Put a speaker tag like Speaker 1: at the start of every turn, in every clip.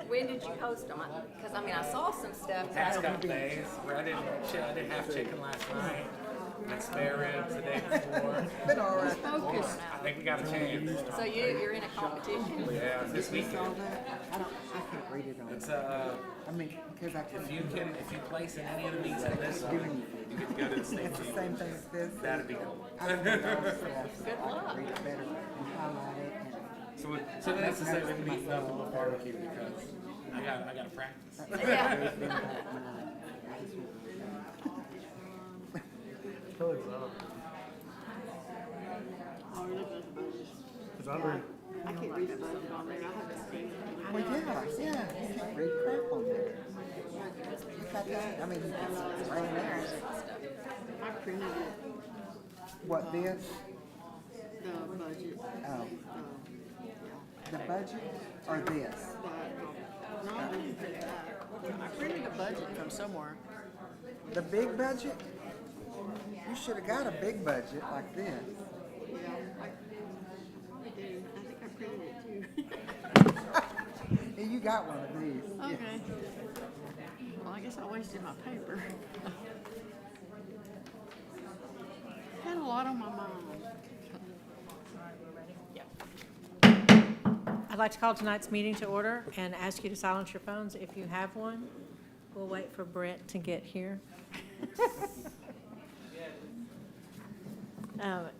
Speaker 1: When did you post them? Because I mean, I saw some stuff.
Speaker 2: Past couple days. I didn't have chicken last night. Had spare ribs the day before.
Speaker 3: Been all right.
Speaker 1: Focus
Speaker 2: I
Speaker 1: now.
Speaker 2: think we got a chance.
Speaker 1: So you're in a competition.
Speaker 2: Yeah, this
Speaker 3: All
Speaker 2: weekend.
Speaker 3: that? I can't read it on.
Speaker 2: It's
Speaker 3: I mean, because I can't.
Speaker 2: if you place in any of the meets at this one, you get to go to the state
Speaker 3: It's the
Speaker 2: team.
Speaker 3: same thing as this.
Speaker 2: That'd be cool.
Speaker 3: I don't know all the stuff, so
Speaker 1: Good
Speaker 3: I
Speaker 1: luck.
Speaker 3: can read it better and highlight it. And
Speaker 2: So that's to say we can meet up with a barbecue because I got to practice.
Speaker 1: Yeah.
Speaker 3: it's been about mine. I just
Speaker 4: I can't read the budget on there. I have to see.
Speaker 3: Well, yeah, you can't read crap on there. You got that? I mean, it's right there.
Speaker 4: I printed it,
Speaker 3: What, this?
Speaker 4: the budget.
Speaker 3: Oh,
Speaker 4: Yeah.
Speaker 3: the budget or this?
Speaker 4: No, I didn't print that. I printed a budget from somewhere.
Speaker 3: The big budget? You should have got a big budget like this.
Speaker 4: Yeah, I probably do. I think I printed it too.
Speaker 3: Hey, you got one of these.
Speaker 4: Okay. Well, I guess I wasted my paper. Had a lot on my mind.
Speaker 5: I'd like to call tonight's meeting to order and ask you to silence your phones if you have one. We'll wait for Brent to get here.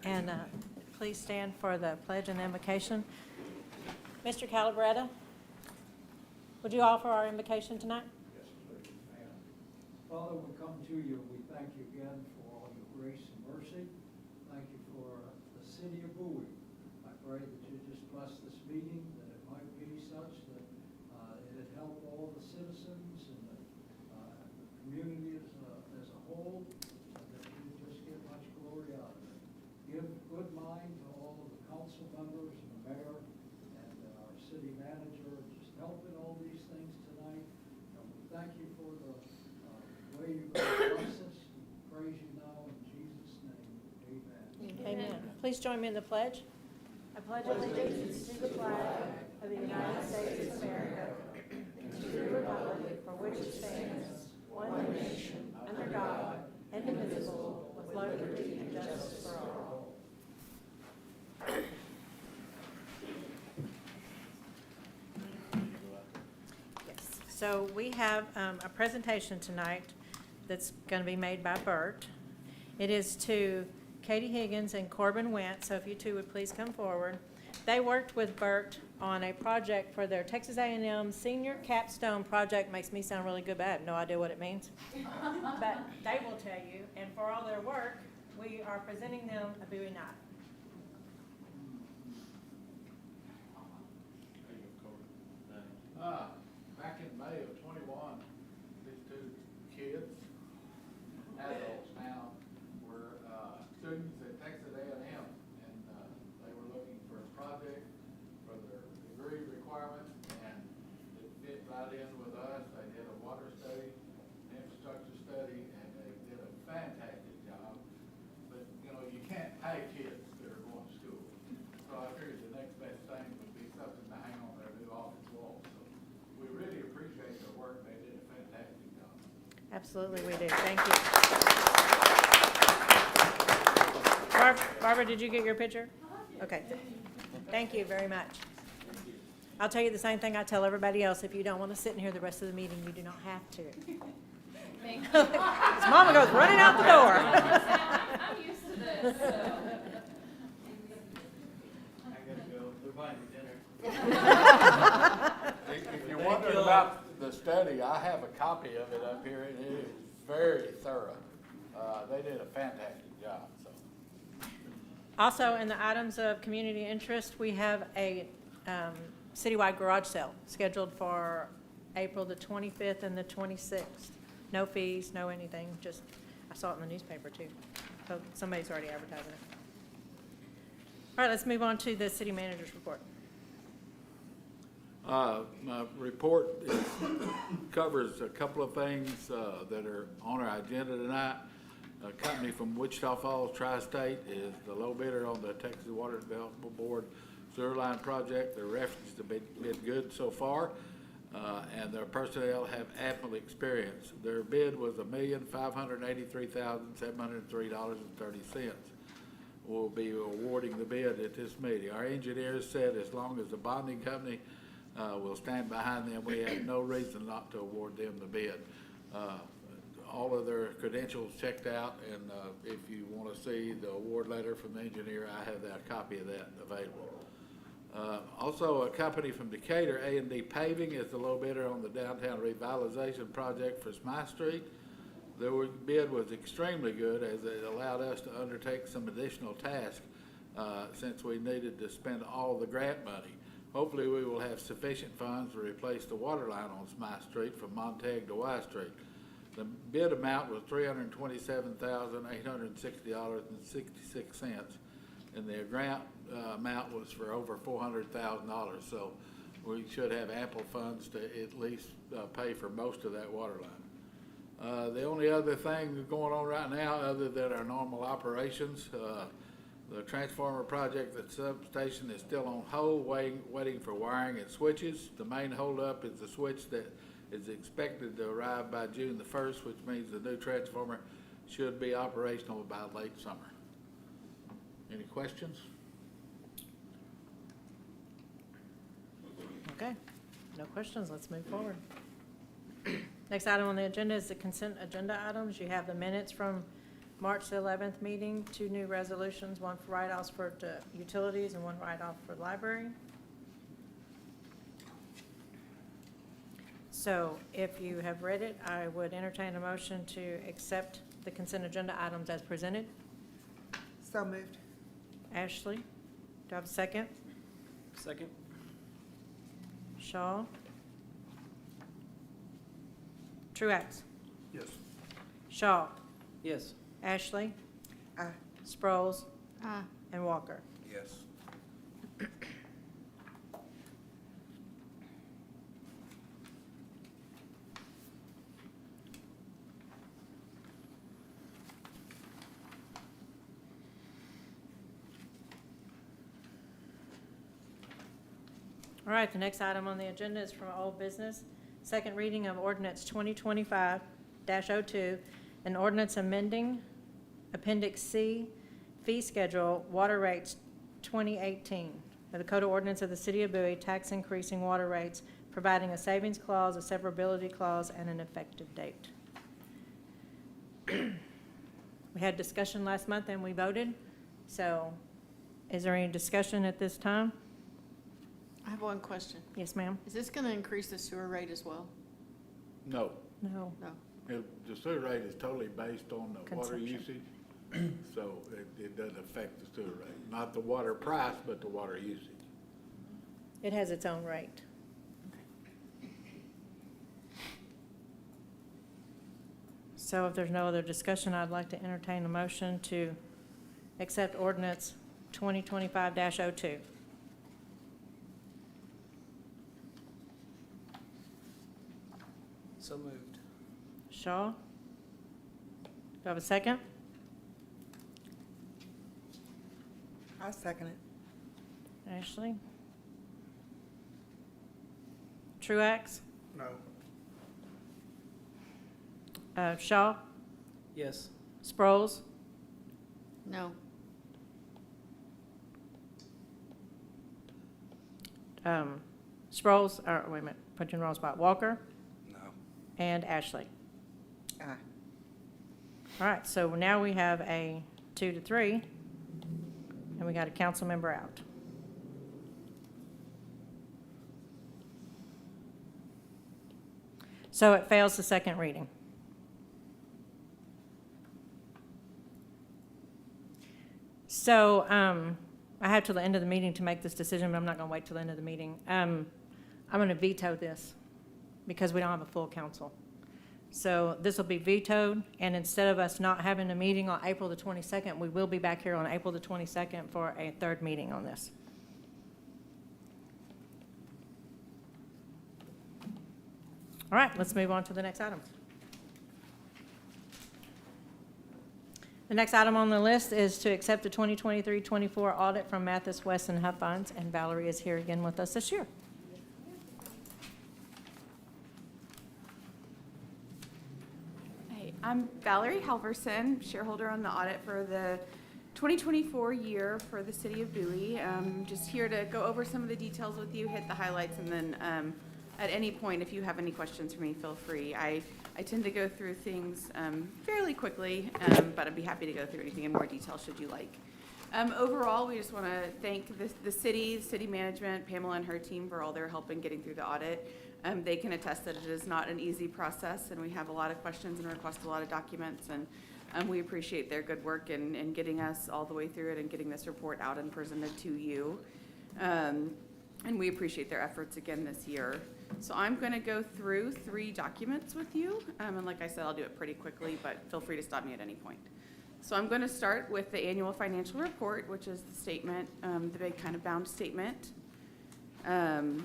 Speaker 5: And please stand for the pledge and invocation. Mr. Calabretta, would you offer our invocation tonight?
Speaker 6: Yes, please, ma'am. Father, we come to you, we thank you again for all your grace and mercy. Thank you for the City of Bowie. I pray that you just bless this meeting, that it might be such that it'd help all the citizens and the community as a whole, and that you just get much glory out of it. Give good mind to all of the council members and the mayor and our city manager, just help in all these things tonight. And we thank you for the way you bless us. We praise you now in Jesus' name. Amen.
Speaker 5: Amen. Please join me in the pledge. I pledge allegiance to the flag of the United States of America and to the republic for which it stands, one nation, under God, indivisible, with liberty and justice for all. Yes. So we have a presentation tonight that's going to be made by Bert. It is to Katie Higgins and Corbin Wentz, so if you two would please come forward. They worked with Bert on a project for their Texas A&M Senior Capstone Project. Makes me sound really good, but I have no idea what it means. But they will tell you, and for all their work, we are presenting them a Bowie knife.
Speaker 7: Back in May of '21, these two kids, adults now, were students at Texas A&M, and they were looking for a project for their degree requirement, and it fit right in with us. They did a water study, infrastructure study, and they did a fantastic job. But, you know, you can't pay kids that are going to school. So I figured the next best thing would be something to hang on their new office wall. So we really appreciate their work. They did a fantastic job.
Speaker 5: Absolutely, we do. Thank you. Barbara, did you get your picture? Okay. Thank you very much. I'll tell you the same thing I tell everybody else. If you don't want to sit in here the rest of the meeting, you do not have to. His mama goes running out the door.
Speaker 1: I'm used to this. So.
Speaker 8: I gotta go. They're buying me dinner.
Speaker 7: If you're wondering about the study, I have a copy of it up here, and it is very thorough. They did a fantastic job, so.
Speaker 5: Also, in the items of community interest, we have a citywide garage sale scheduled for April the 25th and the 26th. No fees, no anything, just, I saw it in the newspaper too. So somebody's already advertising it. All right, let's move on to the city manager's report.
Speaker 7: My report covers a couple of things that are on our agenda tonight. A company from Wichita Falls, Tri-State, is the low bidder on the Texas Water Development Board sewer line project. Their references have been good so far, and their personnel have ample experience. Their bid was $1,583,703.30. We'll be awarding the bid at this meeting. Our engineers said as long as the bonding company will stand behind them, we have no reason not to award them the bid. All of their credentials checked out, and if you want to see the award letter from the engineer, I have a copy of that available. Also, a company from Decatur, A&D Paving, is the low bidder on the downtown revitalization project for Smythe Street. Their bid was extremely good, as it allowed us to undertake some additional tasks since we needed to spend all the grant money. Hopefully, we will have sufficient funds to replace the water line on Smythe Street from Montague to Y Street. The bid amount was $327,860.66, and the grant amount was for over $400,000. So we should have ample funds to at least pay for most of that water line. The only other thing that's going on right now, other than our normal operations, the transformer project at the substation is still on hold, waiting for wiring and switches. The main holdup is the switch that is expected to arrive by June the 1st, which means the new transformer should be operational by late summer. Any questions?
Speaker 5: Okay, no questions, let's move forward. Next item on the agenda is the consent agenda items. You have the minutes from March the 11th meeting, 2 new resolutions, one for write-offs for utilities and one write-off for library. So if you have read it, I would entertain a motion to accept the consent agenda items as presented.
Speaker 3: So moved.
Speaker 5: Ashley, do I have a second?
Speaker 8: Second.
Speaker 5: Shaw? Truax?
Speaker 2: Yes.
Speaker 5: Shaw?
Speaker 8: Yes.
Speaker 5: Ashley?
Speaker 3: Aye.
Speaker 5: Sproles?
Speaker 4: Aye.
Speaker 5: And Walker?
Speaker 2: Yes.
Speaker 5: All right, the next item on the agenda is from old business. Second reading of ordinance 2025-02, an ordinance amending Appendix C Fee Schedule, water rates 2018, of the Code of Ordinances of the City of Bowie, tax increasing water rates, providing a savings clause, a severability clause, and an effective date. We had discussion last month and we voted. So is there any discussion at this time?
Speaker 4: I have one question.
Speaker 5: Yes, ma'am.
Speaker 4: Is this gonna increase the sewer rate as well?
Speaker 7: No.
Speaker 5: No.
Speaker 4: No.
Speaker 7: The sewer rate is totally based on the water
Speaker 5: Consumption.
Speaker 7: usage, so it doesn't affect the sewer rate. Not the water price, but the water usage.
Speaker 5: It has its own rate. So if there's no other discussion, I'd like to entertain a motion to accept ordinance 2025-02.
Speaker 8: So moved.
Speaker 5: Shaw? Do I have a second?
Speaker 3: I second it.
Speaker 5: Ashley? Truax?
Speaker 2: No.
Speaker 5: Shaw?
Speaker 8: Yes.
Speaker 5: Sproles?
Speaker 4: No.
Speaker 5: Sproles, or wait a minute, put you in the wrong spot. Walker?
Speaker 2: No.
Speaker 5: And Ashley?
Speaker 3: Aye.
Speaker 5: All right, so now we have a 2-3, and we got a council member out. So it fails the second reading. So I have till the end of the meeting to make this decision, but I'm not going to wait till the end of the meeting. I'm going to veto this because we don't have a full council. So this will be vetoed, and instead of us not having a meeting on April the 22nd, we will be back here on April the 22nd for a third meeting on this. All right, let's move on to the next item. The next item on the list is to accept the 2023-24 audit from Mathis, West, and Huffines, and Valerie is here again with us this year.
Speaker 9: Hey, I'm Valerie Halverson, shareholder on the audit for the 2024 year for the City of Bowie. Just here to go over some of the details with you, hit the highlights, and then at any point, if you have any questions for me, feel free. I tend to go through things fairly quickly, but I'd be happy to go through anything in more detail should you like. Overall, we just want to thank the city management, Pamela and her team for all their help in getting through the audit. They can attest that it is not an easy process, and we have a lot of questions and request a lot of documents, and we appreciate their good work in getting us all the way through it and getting this report out and presented to you. And we appreciate their efforts again this year. So I'm going to go through 3 documents with you, and like I said, I'll do it pretty quickly, but feel free to stop me at any point. So I'm going to start with the annual financial report, which is the statement, the big kind of bound statement. And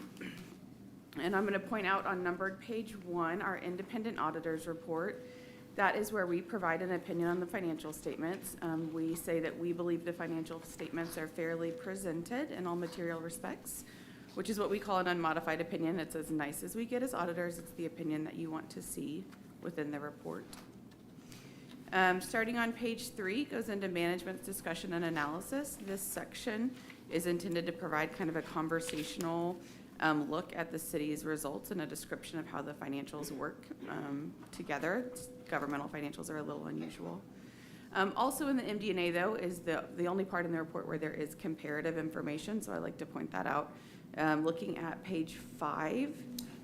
Speaker 9: I'm going to point out on numbered page 1, our independent auditor's report. That is where we provide an opinion on the financial statements. We say that we believe the financial statements are fairly presented in all material respects, which is what we call an unmodified opinion. It's as nice as we get as auditors. It's the opinion that you want to see within the report. Starting on page 3 goes into management's discussion and analysis. This section is intended to provide kind of a conversational look at the city's results and a description of how the financials work together. Governmental financials are a little unusual. Also in the MD&A, though, is the only part in the report where there is comparative information, so I like to point that out. Looking at page 5.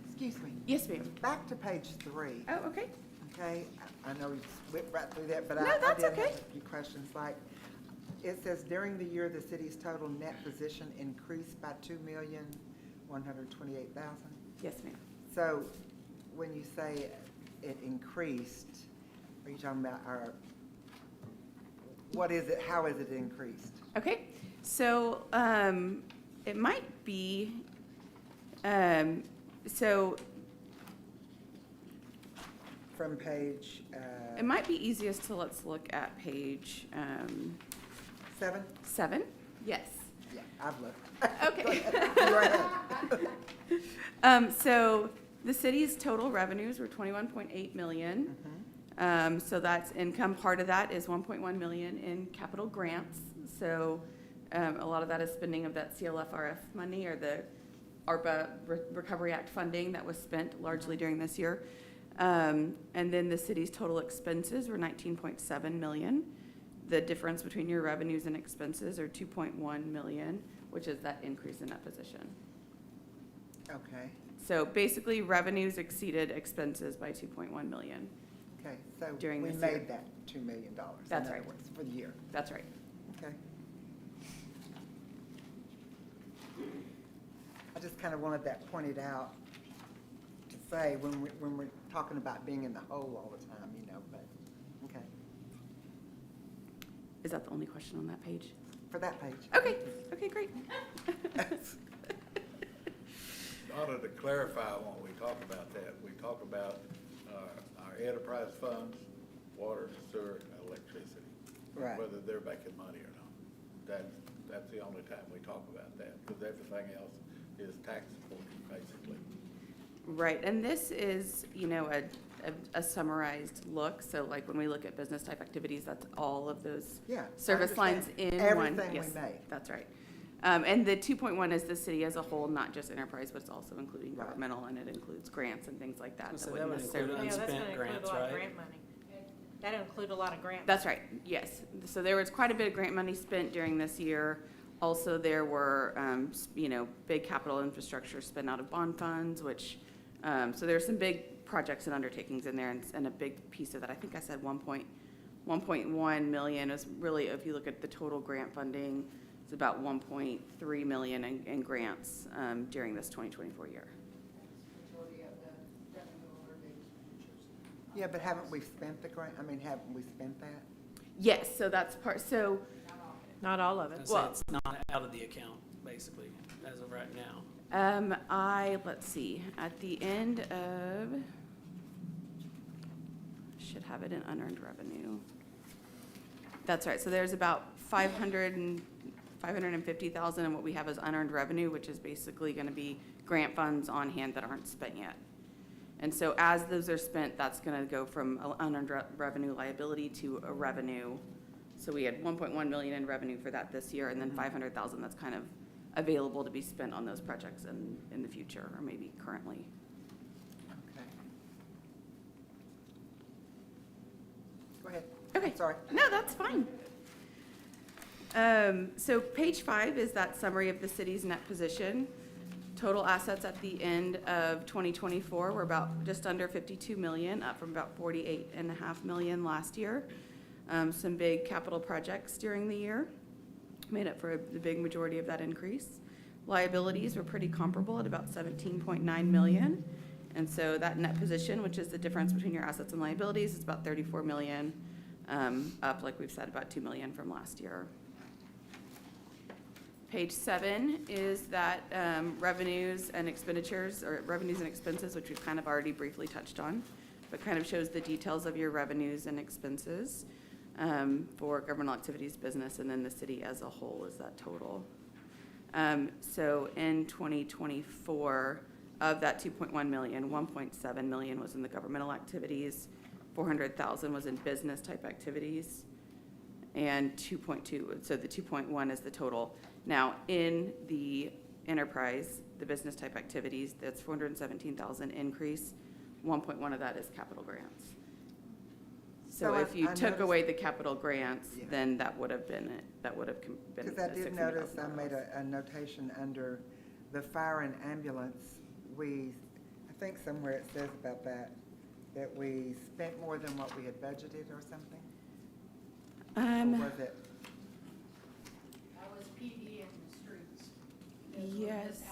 Speaker 3: Excuse me.
Speaker 9: Yes, ma'am.
Speaker 3: Back to page 3.
Speaker 9: Oh, okay.
Speaker 3: Okay, I know you whipped right through that, but
Speaker 9: No,
Speaker 3: I
Speaker 9: that's
Speaker 3: did
Speaker 9: okay.
Speaker 3: have a few questions. Like, it says during the year, the city's total net position increased by $2,128,000.
Speaker 9: Yes, ma'am.
Speaker 3: So, when you say it increased, are you talking about what is it, how is it increased?
Speaker 9: Okay, so it might be, so
Speaker 3: From page,
Speaker 9: it might be easiest to let's look at page
Speaker 3: 7?
Speaker 9: 7. Yes.
Speaker 3: Yeah, I've looked.
Speaker 9: Okay.
Speaker 3: Go ahead.
Speaker 9: So the city's total revenues were 21.8 million. So that's income. Part of that is 1.1 million in capital grants. So a lot of that is spending of that CLFRF money or the ARPA Recovery Act funding that was spent largely during this year. And then the city's total expenses were 19.7 million. The difference between your revenues and expenses are 2.1 million, which is that increase in that position.
Speaker 3: Okay,
Speaker 9: So basically, revenues exceeded expenses by 2.1 million.
Speaker 3: okay, so
Speaker 9: During
Speaker 3: we
Speaker 9: this year.
Speaker 3: made that $2 million.
Speaker 9: That's
Speaker 3: in
Speaker 9: right.
Speaker 3: other words, for the year.
Speaker 9: That's right.
Speaker 3: Okay. I just kind of wanted that pointed out to say when we're talking about being in the hole all the time, you know, but, okay,
Speaker 9: Is that the only question on that page?
Speaker 3: for that page.
Speaker 9: Okay, okay, great.
Speaker 7: In order to clarify when we talk about that, we talk about our enterprise funds, water, sewer, electricity.
Speaker 3: Right.
Speaker 7: Whether they're making money or not. That's the only time we talk about that, because everything else is taxable, basically.
Speaker 9: Right, and this is, you know, a summarized look. So like when we look at business type activities, that's all of those
Speaker 3: Yeah. I
Speaker 9: service lines
Speaker 3: understand.
Speaker 9: in one.
Speaker 3: Everything
Speaker 9: Yes,
Speaker 3: we made.
Speaker 9: that's right. And the 2.1 is the city as a whole, not just enterprise, but it's also including
Speaker 3: Right.
Speaker 9: governmental, and it includes grants and things like that.
Speaker 8: So
Speaker 9: that
Speaker 8: that
Speaker 9: wouldn't
Speaker 8: would include
Speaker 9: necessarily-
Speaker 5: Yeah, that's
Speaker 8: Unspent
Speaker 5: gonna include
Speaker 8: grants,
Speaker 5: a lot of
Speaker 8: right?
Speaker 5: grant money. That'll include a lot of grants.
Speaker 9: That's right, yes. So there was quite a bit of grant money spent during this year. Also, there were, you know, big capital infrastructure spent out of bond funds, which, so there's some big projects and undertakings in there, and a big piece of that, I think I said 1.1 million is really, if you look at the total grant funding, it's about 1.3 million in grants during this 2024 year.
Speaker 3: Yeah, but haven't we spent the grant, haven't we spent that?
Speaker 9: Yes, so that's part, so,
Speaker 5: Not all of it.
Speaker 8: So
Speaker 9: Well-
Speaker 8: it's not out of the account, basically, as of right now.
Speaker 9: let's see, at the end of, should have it in unearned revenue. That's right, so there's about 550,000 in what we have as unearned revenue, which is basically gonna be grant funds on hand that aren't spent yet. And so as those are spent, that's gonna go from a unearned revenue liability to a revenue. So we had 1.1 million in revenue for that this year, and then 500,000 that's kind of available to be spent on those projects in the future, or maybe currently.
Speaker 3: Okay. Go ahead.
Speaker 9: Okay.
Speaker 3: Sorry.
Speaker 9: No, that's fine. So page 5 is that summary of the city's net position. Total assets at the end of 2024 were about just under 52 million, up from about 48.5 million last year. Some big capital projects during the year made up for the big majority of that increase. Liabilities were pretty comparable at about 17.9 million. And so that net position, which is the difference between your assets and liabilities, is about 34 million, up, like we've said, about 2 million from last year. Page 7 is that revenues and expenditures, or revenues and expenses, which we've kind of already briefly touched on, but kind of shows the details of your revenues and expenses for governmental activities, business, and then the city as a whole is that total. So in 2024, of that 2.1 million, 1.7 million was in the governmental activities, 400,000 was in business type activities, and 2.2, so the 2.1 is the total. Now, in the enterprise, the business type activities, that's 417,000 increase. 1.1 of that is capital grants. So
Speaker 3: So
Speaker 9: if you
Speaker 3: I
Speaker 9: took
Speaker 3: noticed-
Speaker 9: away the capital grants,
Speaker 3: Yeah.
Speaker 9: then that would have been it. That would have been
Speaker 3: Because I did notice I
Speaker 9: $600,000.
Speaker 3: made a notation under the fire and ambulance. I think somewhere it says about that we spent more than what we had budgeted or something? Or was it?
Speaker 4: That was PD and the streets.
Speaker 9: Yes.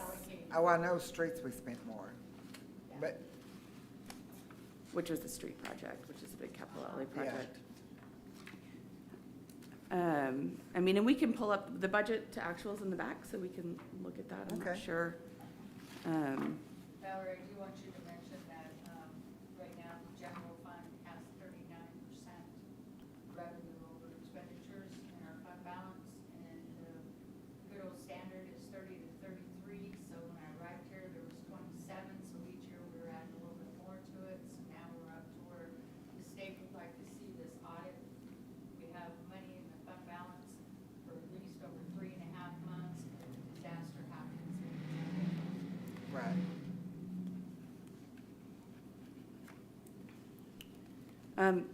Speaker 3: Oh, I know streets we spent more, but,
Speaker 9: Which was the street project, which is a big capital outlay
Speaker 3: Yeah.
Speaker 9: project. I mean, and we can pull up the budget to actuals in the back, so we can look at that, I'm not
Speaker 3: Okay.
Speaker 9: sure.
Speaker 10: Valerie, I do want you to mention that, right now, the general fund has 39% revenue over expenditures in our fund balance, and the good old standard is 30 to 33, so when I arrived here, there was 27, so each year we were adding a little bit more to it, so now we're up to where the state would like to see this audit. We have money in the fund balance for at least over 3.5 months, if a disaster happens.
Speaker 3: right.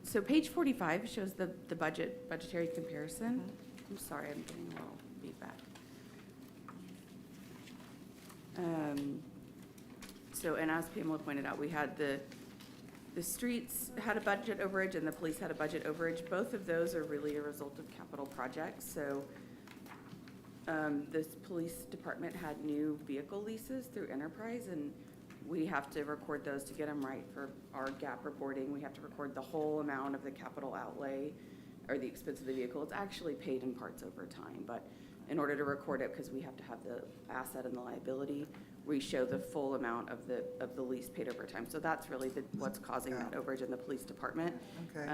Speaker 9: So page 45 shows the budgetary comparison. I'm sorry, I'm getting a little feedback. So, and as Pamela pointed out, we had the streets had a budget overage and the police had a budget overage. Both of those are really a result of capital projects. So this police department had new vehicle leases through Enterprise, and we have to record those to get them right for our GAAP reporting. We have to record the whole amount of the capital outlay or the expense of the vehicle. It's actually paid in parts over time, but in order to record it, because we have to have the asset and the liability, we show the full amount of the lease paid over time. So that's really what's causing that overage in the police department.
Speaker 3: Okay.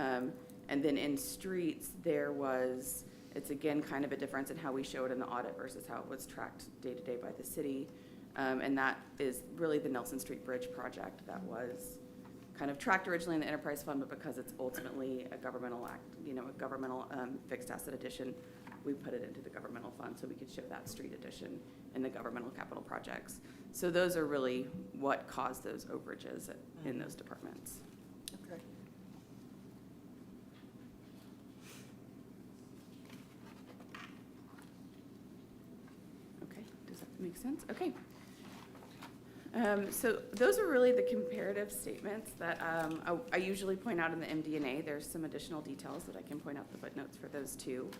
Speaker 9: And then in streets, it's again kind of a difference in how we show it in the audit versus how it was tracked day to day by the city. And that is really the Nelson Street Bridge project that was kind of tracked originally in the enterprise fund, but because it's ultimately a governmental fixed asset addition, we put it into the governmental fund so we could show that street addition in the governmental capital projects. So those are really what caused those overages in those departments.
Speaker 3: Okay.
Speaker 9: Okay, does that make sense? Okay. So those are really the comparative statements that I usually point out in the MD&A. There's some additional details that I can point out the footnotes for those too.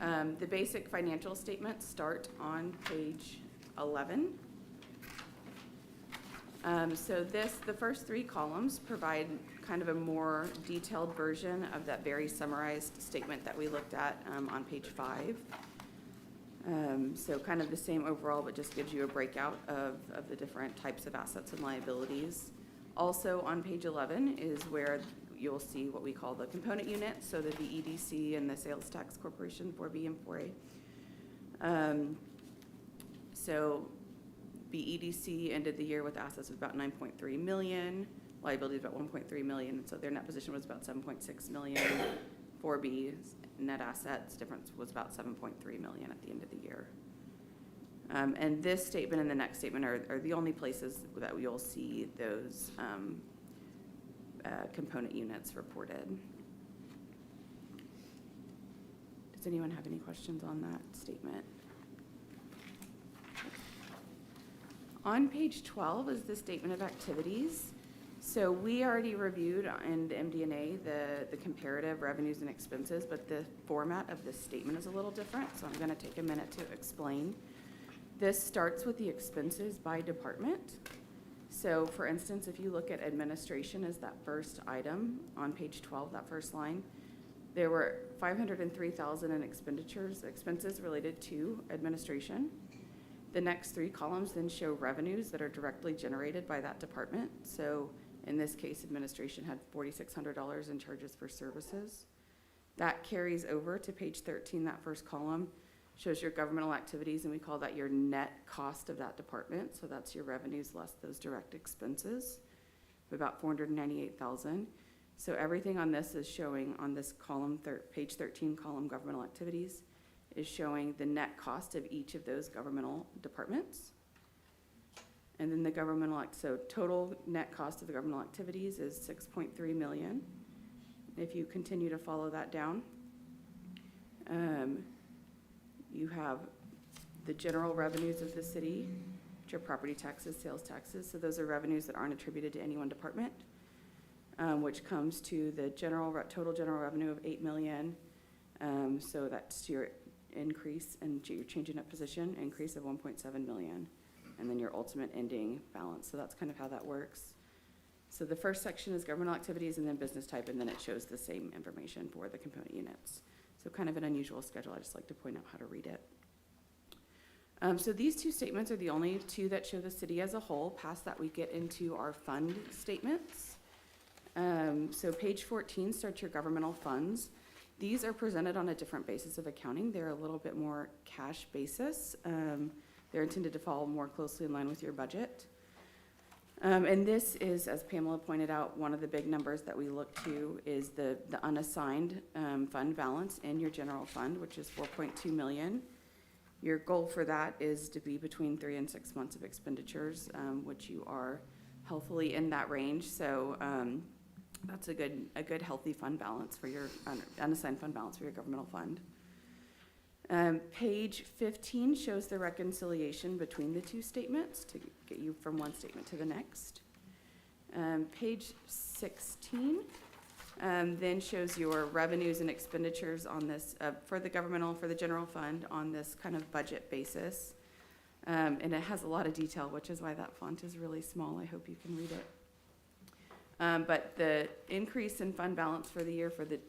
Speaker 9: The basic financial statements start on page 11. So the first 3 columns provide kind of a more detailed version of that very summarized statement that we looked at on page 5. So kind of the same overall, but just gives you a breakout of the different types of assets and liabilities. Also on page 11 is where you'll see what we call the component units, so the VEDC and the Sales Tax Corporation 4B and 4A. So BEDC ended the year with assets of about 9.3 million, liabilities about 1.3 million, and so their net position was about 7.6 million. 4B's net assets difference was about 7.3 million at the end of the year. And this statement and the next statement are the only places that you'll see those component units reported. Does anyone have any questions on that statement? On page 12 is the statement of activities. So we already reviewed in the MD&A the comparative revenues and expenses, but the format of this statement is a little different, so I'm going to take a minute to explain. This starts with the expenses by department. So for instance, if you look at administration as that first item on page 12, that first line, there were $503,000 in expenses related to administration. The next three columns then show revenues that are directly generated by that department. So in this case, administration had $4,600 in charges for services. That carries over to page 13, that first column shows your governmental activities, and we call that your net cost of that department. So that's your revenues less those direct expenses of about $498,000. So everything on this is showing on this column, page 13 column, governmental activities, is showing the net cost of each of those governmental departments. And then the governmental, so total net cost of the governmental activities is $6.3 million. If you continue to follow that down, you have the general revenues of the city, which are property taxes, sales taxes. So those are revenues that aren't attributed to any one department, which comes to the total general revenue of $8 million. So that's your increase and your change in net position, increase of $1.7 million, and then your ultimate ending balance. So that's kind of how that works. So the first section is governmental activities and then business type, and then it shows the same information for the component units. So kind of an unusual schedule. I just like to point out how to read it. So these two statements are the only two that show the city as a whole. Past that, we get into our fund statements. So page 14 starts your governmental funds. These are presented on a different basis of accounting. They're a little bit more cash basis. They're intended to fall more closely in line with your budget. And this is, as Pamela pointed out, one of the big numbers that we look to is the unassigned fund balance in your general fund, which is $4.2 million. Your goal for that is to be between 3 and 6 months of expenditures, which you are healthily in that range. So that's a good healthy fund balance for your unassigned fund balance for your governmental fund. Page 15 shows the reconciliation between the two statements to get you from one statement to the next. Page 16 then shows your revenues and expenditures on this for the general fund on this kind of budget basis. And it has a lot of detail, which is why that font is really small. I hope you can read it. But the increase in fund balance for the year for the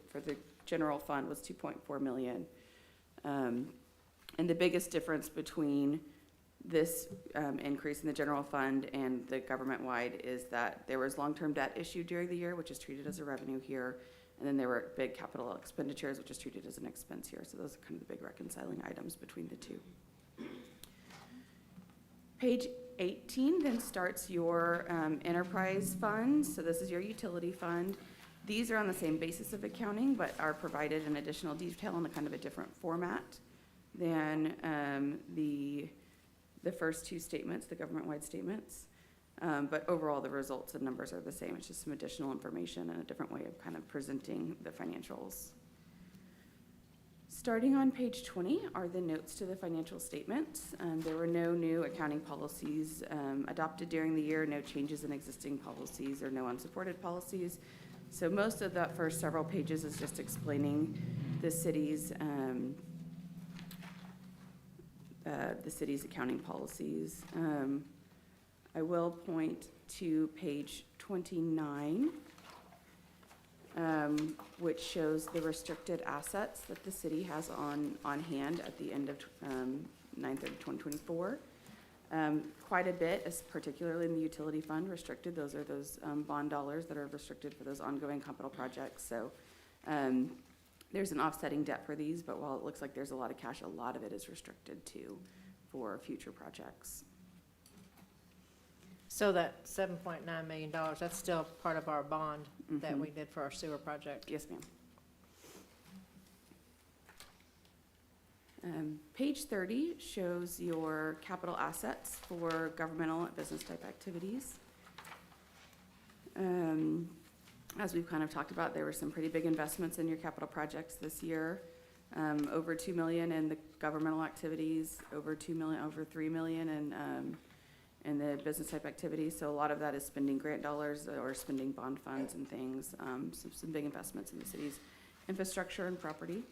Speaker 9: general fund was $2.4 million. And the biggest difference between this increase in the general fund and the government-wide is that there was long-term debt issued during the year, which is treated as a revenue here, and then there were big capital expenditures, which is treated as an expense here. So those are kind of the big reconciling items between the two. Page 18 then starts your enterprise fund. So this is your utility fund. These are on the same basis of accounting, but are provided in additional detail in a kind of a different format than the first two statements, the government-wide statements. But overall, the results and numbers are the same. It's just some additional information and a different way of kind of presenting the financials. Starting on page 20 are the notes to the financial statements. There were no new accounting policies adopted during the year, no changes in existing policies or no unsupported policies. So most of that first several pages is just explaining the city's accounting policies. I will point to page 29, which shows the restricted assets that the city has on hand at the end of 9/30/2024. Quite a bit, particularly in the utility fund, restricted. Those are those bond dollars that are restricted for those ongoing capital projects. So there's an offsetting debt for these, but while it looks like there's a lot of cash, a lot of it is restricted too for future projects.
Speaker 5: So that $7.9 million, that's still part of our bond that
Speaker 9: Mhm.
Speaker 5: we did for our sewer project?
Speaker 9: Yes, ma'am. Page 30 shows your capital assets for governmental and business type activities. As we've kind of talked about, there were some pretty big investments in your capital projects this year. Over $2 million in the governmental activities, over $2 million, over $3 million in the business type activities. So a lot of that is spending grant dollars or spending bond funds and things. Some big investments in the city's infrastructure and property.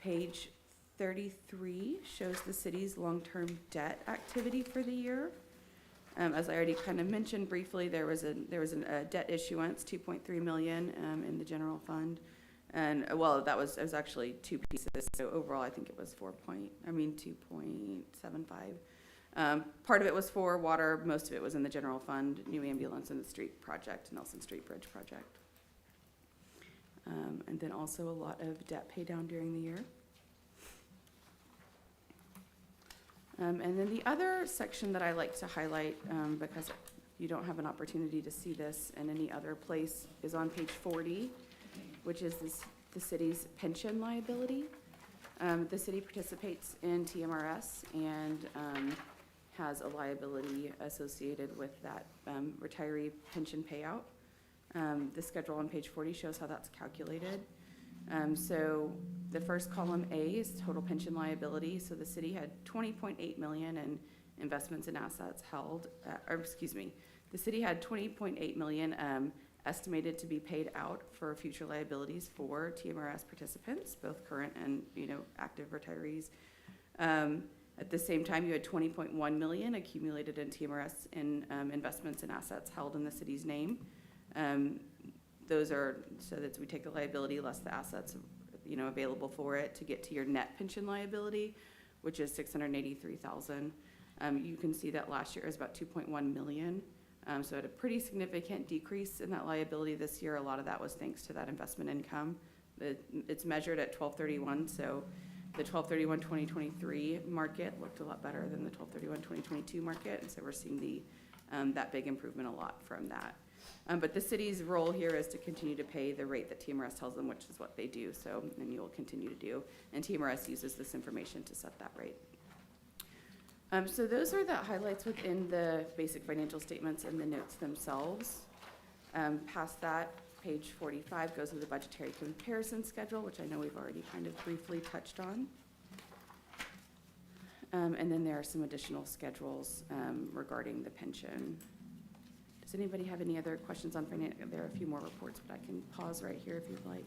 Speaker 9: Page 33 shows the city's long-term debt activity for the year. As I already kind of mentioned briefly, there was a debt issuance, $2.3 million in the general fund. And well, it was actually two pieces. So overall, I think it was 2.75. Part of it was for water. Most of it was in the general fund, new ambulance and the street project, Nelson Street Bridge project. And then also a lot of debt pay down during the year. And then the other section that I like to highlight, because you don't have an opportunity to see this in any other place, is on page 40, which is the city's pension liability. The city participates in TMRS and has a liability associated with that retiree pension payout. The schedule on page 40 shows how that's calculated. So the first column A is total pension liability. So the city had $20.8 million in investments in assets held, the city had $20.8 million estimated to be paid out for future liabilities for TMRS participants, both current and active retirees. At the same time, you had $20.1 million accumulated in TMRS in investments in assets held in the city's name. Those are so that we take the liability less the assets, available for it to get to your net pension liability, which is $683,000. You can see that last year is about $2.1 million. So at a pretty significant decrease in that liability this year. A lot of that was thanks to that investment income. It's measured at 12/31, so the 12/31/2023 market looked a lot better than the 12/31/2022 market, and so we're seeing that big improvement a lot from that. But the city's role here is to continue to pay the rate that TMRS tells them, which is what they do, and you'll continue to do. And TMRS uses this information to set that rate. So those are the highlights within the basic financial statements and the notes themselves. Past that, page 45 goes with the budgetary comparison schedule, which I know we've already kind of briefly touched on. And then there are some additional schedules regarding the pension. Does anybody have any other questions on finance? There are a few more reports, but I can pause right here if you'd like.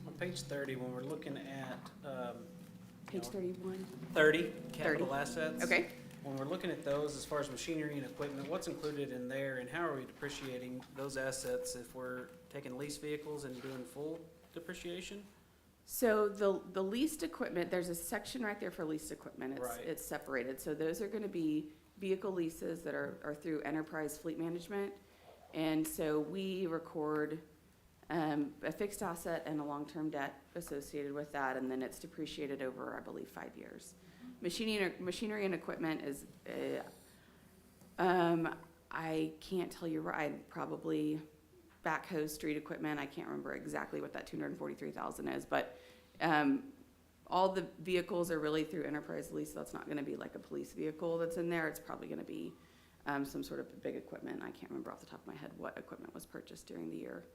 Speaker 8: On page 30, when we're looking at
Speaker 9: Page 31.
Speaker 8: 30, capital assets.
Speaker 9: Okay.
Speaker 8: When we're looking at those, as far as machinery and equipment, what's included in there, and how are we depreciating those assets if we're taking lease vehicles and doing full depreciation?
Speaker 9: So the leased equipment, there's a section right there for leased equipment.
Speaker 8: Right.
Speaker 9: It's separated. So those are going to be vehicle leases that are through Enterprise Fleet Management. And so we record a fixed asset and a long-term debt associated with that, and then it's depreciated over, I believe, 5 years. Machinery and equipment is, I can't tell you, probably backhoe, street equipment. I can't remember exactly what that $243,000 is, but all the vehicles are really through enterprise lease. So that's not going to be like a police vehicle that's in there. It's probably going to be some sort of big equipment. I can't remember off the top of my head what equipment was purchased during the year.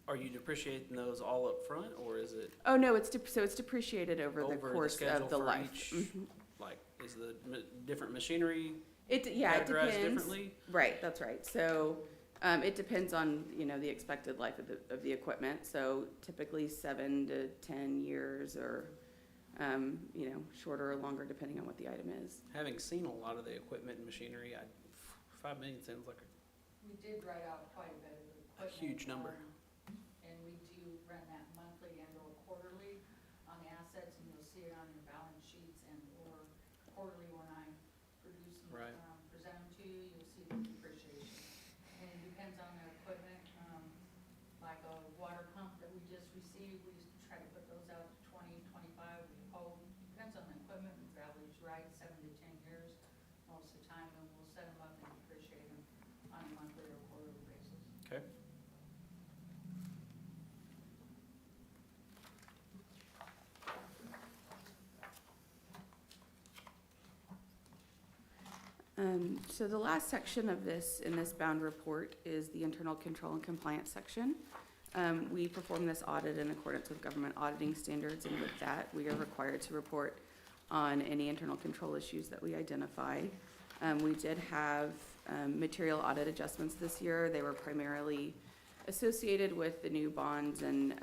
Speaker 8: Are you depreciating those all up front, or is it
Speaker 9: Oh no, it's depreciated over the course
Speaker 8: schedule
Speaker 9: of the
Speaker 8: for
Speaker 9: life.
Speaker 8: each,
Speaker 9: Mhm.
Speaker 8: like, is the different machinery
Speaker 9: It
Speaker 8: categorized
Speaker 9: depends.
Speaker 8: differently?
Speaker 9: Right, that's right. So it depends on the expected life of the equipment. So typically 7 to 10 years, or shorter or longer depending on what the item is.
Speaker 8: Having seen a lot of the equipment and machinery, $5 million sounds like
Speaker 10: We did write out quite a bit of
Speaker 8: a
Speaker 10: equipment.
Speaker 8: huge number.
Speaker 10: And we do run that monthly and or quarterly on the assets, and you'll see it on your balance sheet. quarterly when I produce and
Speaker 8: Right.
Speaker 10: present them to you, you'll see the depreciation. And it depends on the equipment, like a water pump that we just received, we used to try to put those out to 20, 25, we hope. Depends on the equipment, we average right 7 to 10 years most of the time, and we'll set them up and depreciate them on a monthly or quarterly basis.
Speaker 8: Okay.
Speaker 9: So the last section of this, in this bound report, is the internal control and compliance section. We perform this audit in accordance with government auditing standards, and with that, we are required to report on any internal control issues that we identify. We did have material audit adjustments this year. They were primarily associated with the new bonds and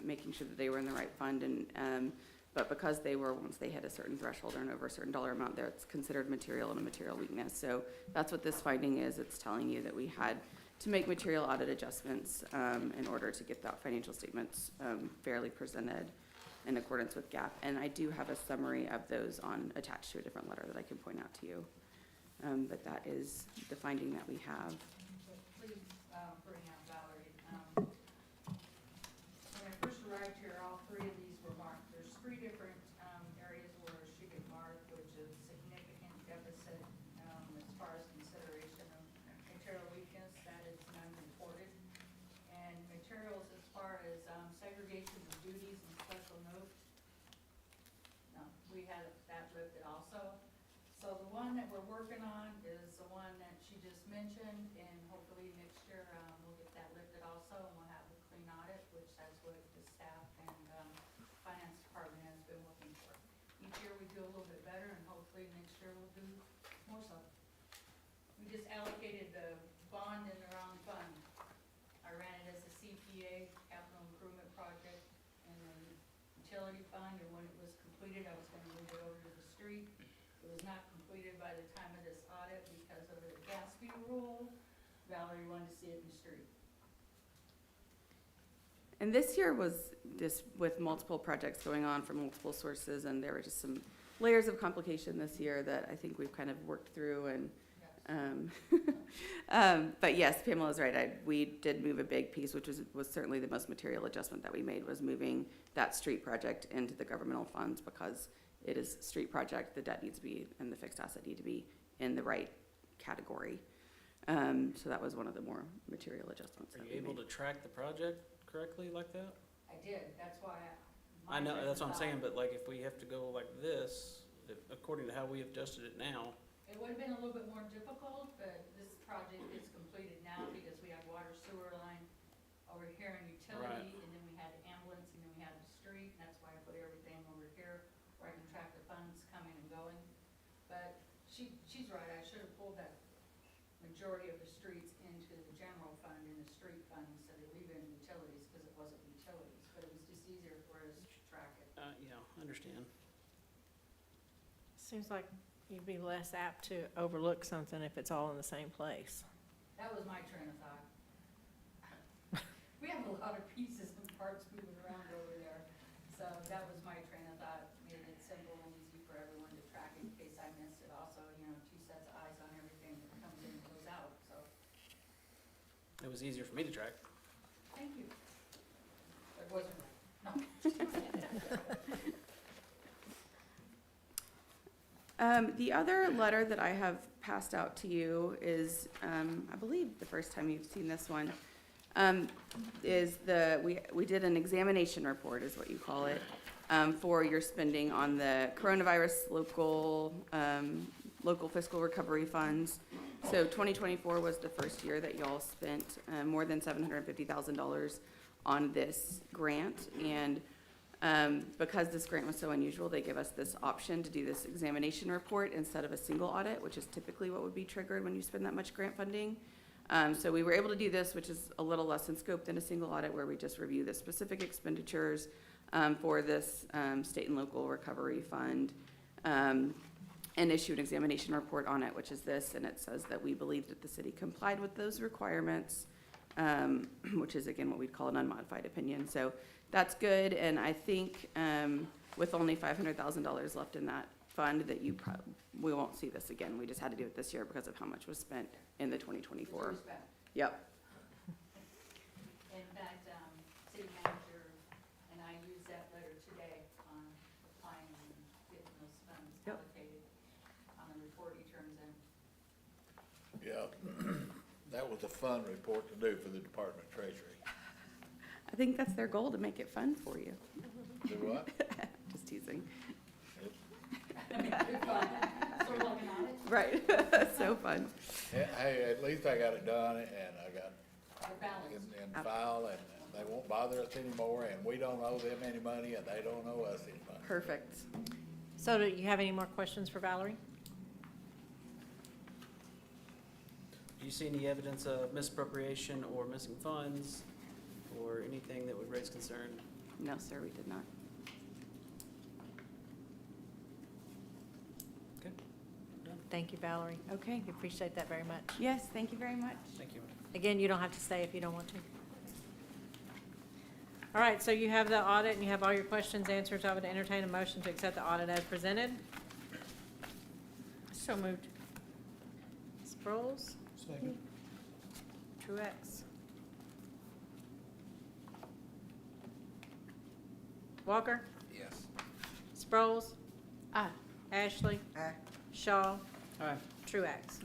Speaker 9: making sure that they were in the right fund, and but because they were, once they hit a certain threshold or over a certain dollar amount there, it's considered material and a material weakness. So that's what this finding is. It's telling you that we had to make material audit adjustments in order to get that financial statements fairly presented in accordance with GAAP. And I do have a summary of those attached to a different letter that I can point out to you. But that is the finding that we have.
Speaker 10: But please bring out Valerie. When I first arrived here, all three of these were marked. There's three different areas where she could mark, which is significant deficit as far as consideration of material weakness, that is none reported. And materials as far as segregation of duties and special notes, no, we had that lifted also. So the one that we're working on is the one that she just mentioned, and hopefully next year we'll get that lifted also, and we'll have a clean audit, which that's what the staff and finance department has been looking for. Each year we do a little bit better, and hopefully next year we'll do more so. We just allocated the bond in the wrong fund. I ran it as a CPA, capital improvement project, in the utility fund, and when it was completed, I was gonna move it over to the street. It was not completed by the time of this audit because of the gas fee rule. Valerie wanted to see it in the street.
Speaker 9: And this year was just with multiple projects going on from multiple sources, and there were just some layers of complication this year that I think we've kind of worked through. And but yes, Pamela's right. We did move a big piece, which was certainly the most material adjustment that we made, was moving that street project into the governmental funds, because it is a street project. The debt needs to be and the fixed asset need to be in the right category. So that was one of the more material adjustments.
Speaker 8: Are you able to track the project correctly like that?
Speaker 10: I did, that's why
Speaker 8: I know, that's what I'm saying, but like if we have to go like this, according to how we have adjusted it now,
Speaker 10: it would have been a little bit more difficult, but this project is completed now because we have water sewer line over here in utility,
Speaker 8: Right.
Speaker 10: and then we had ambulance, and then we had the street, and that's why I put everything over here where I can track the funds coming and going. But she's right, I should have pulled that majority of the streets into the general fund and the street fund instead of leaving it in utilities, because it wasn't utilities, but it was just easier for us to track it.
Speaker 8: yeah, I understand.
Speaker 5: Seems like you'd be less apt to overlook something if it's all in the same place.
Speaker 10: That was my train of thought. We have a lot of pieces and parts moving around over there, so that was my train of thought, made it simple and easy for everyone to track in case I missed it. Also, two sets of eyes on everything that comes in and goes out, so,
Speaker 8: It was easier for me to track.
Speaker 10: thank you. It wasn't, no.
Speaker 9: The other letter that I have passed out to you is, I believe the first time you've seen this one, is we did an examination report, is what you call it, for your spending on the coronavirus local fiscal recovery funds. So 2024 was the first year that y'all spent more than $750,000 on this grant, and because this grant was so unusual, they give us this option to do this examination report instead of a single audit, which is typically what would be triggered when you spend that much grant funding. So we were able to do this, which is a little less in scope than a single audit, where we just review the specific expenditures for this state and local recovery fund, and issue an examination report on it, which is this, and it says that we believe that the city complied with those requirements, which is again what we'd call an unmodified opinion. So that's good, and I think with only $500,000 left in that fund that we won't see this again. We just had to do it this year because of how much was spent in the 2024. Yep.
Speaker 10: In fact, city manager and I used that letter today on applying and getting those funds
Speaker 9: Yep.
Speaker 10: allocated on the report he turns in.
Speaker 7: Yeah, that was a fun report to do for the Department of Treasury.
Speaker 9: I think that's their goal, to make it fun for you.
Speaker 7: Do what?
Speaker 9: Just teasing.
Speaker 10: Sort of like an audit.
Speaker 9: Right. So fun.
Speaker 7: Hey, at least I got it done and I got
Speaker 10: Our balance.
Speaker 7: in file and they won't bother us anymore and we don't owe them any money and they don't owe us any money.
Speaker 9: Perfect.
Speaker 5: So do you have any more questions for Valerie?
Speaker 8: Do you see any evidence of misappropriation or missing funds or anything that would raise concern?
Speaker 9: No, sir, we did not.
Speaker 8: Okay, done.
Speaker 5: Thank you, Valerie.
Speaker 9: Okay.
Speaker 5: We appreciate that very much.
Speaker 9: Yes, thank you very much.
Speaker 8: Thank you.
Speaker 5: Again, you don't have to stay if you don't want to. All right, so you have the audit and you have all your questions answered. So I would entertain a motion to accept the audit as presented. So moved. Sproles?
Speaker 6: Second.
Speaker 5: Truex? Walker?
Speaker 2: Yes.
Speaker 5: Sproles?
Speaker 9: Ah,
Speaker 5: Ashley?
Speaker 3: Aye.
Speaker 5: Shaw?
Speaker 8: Aye.
Speaker 5: Truax?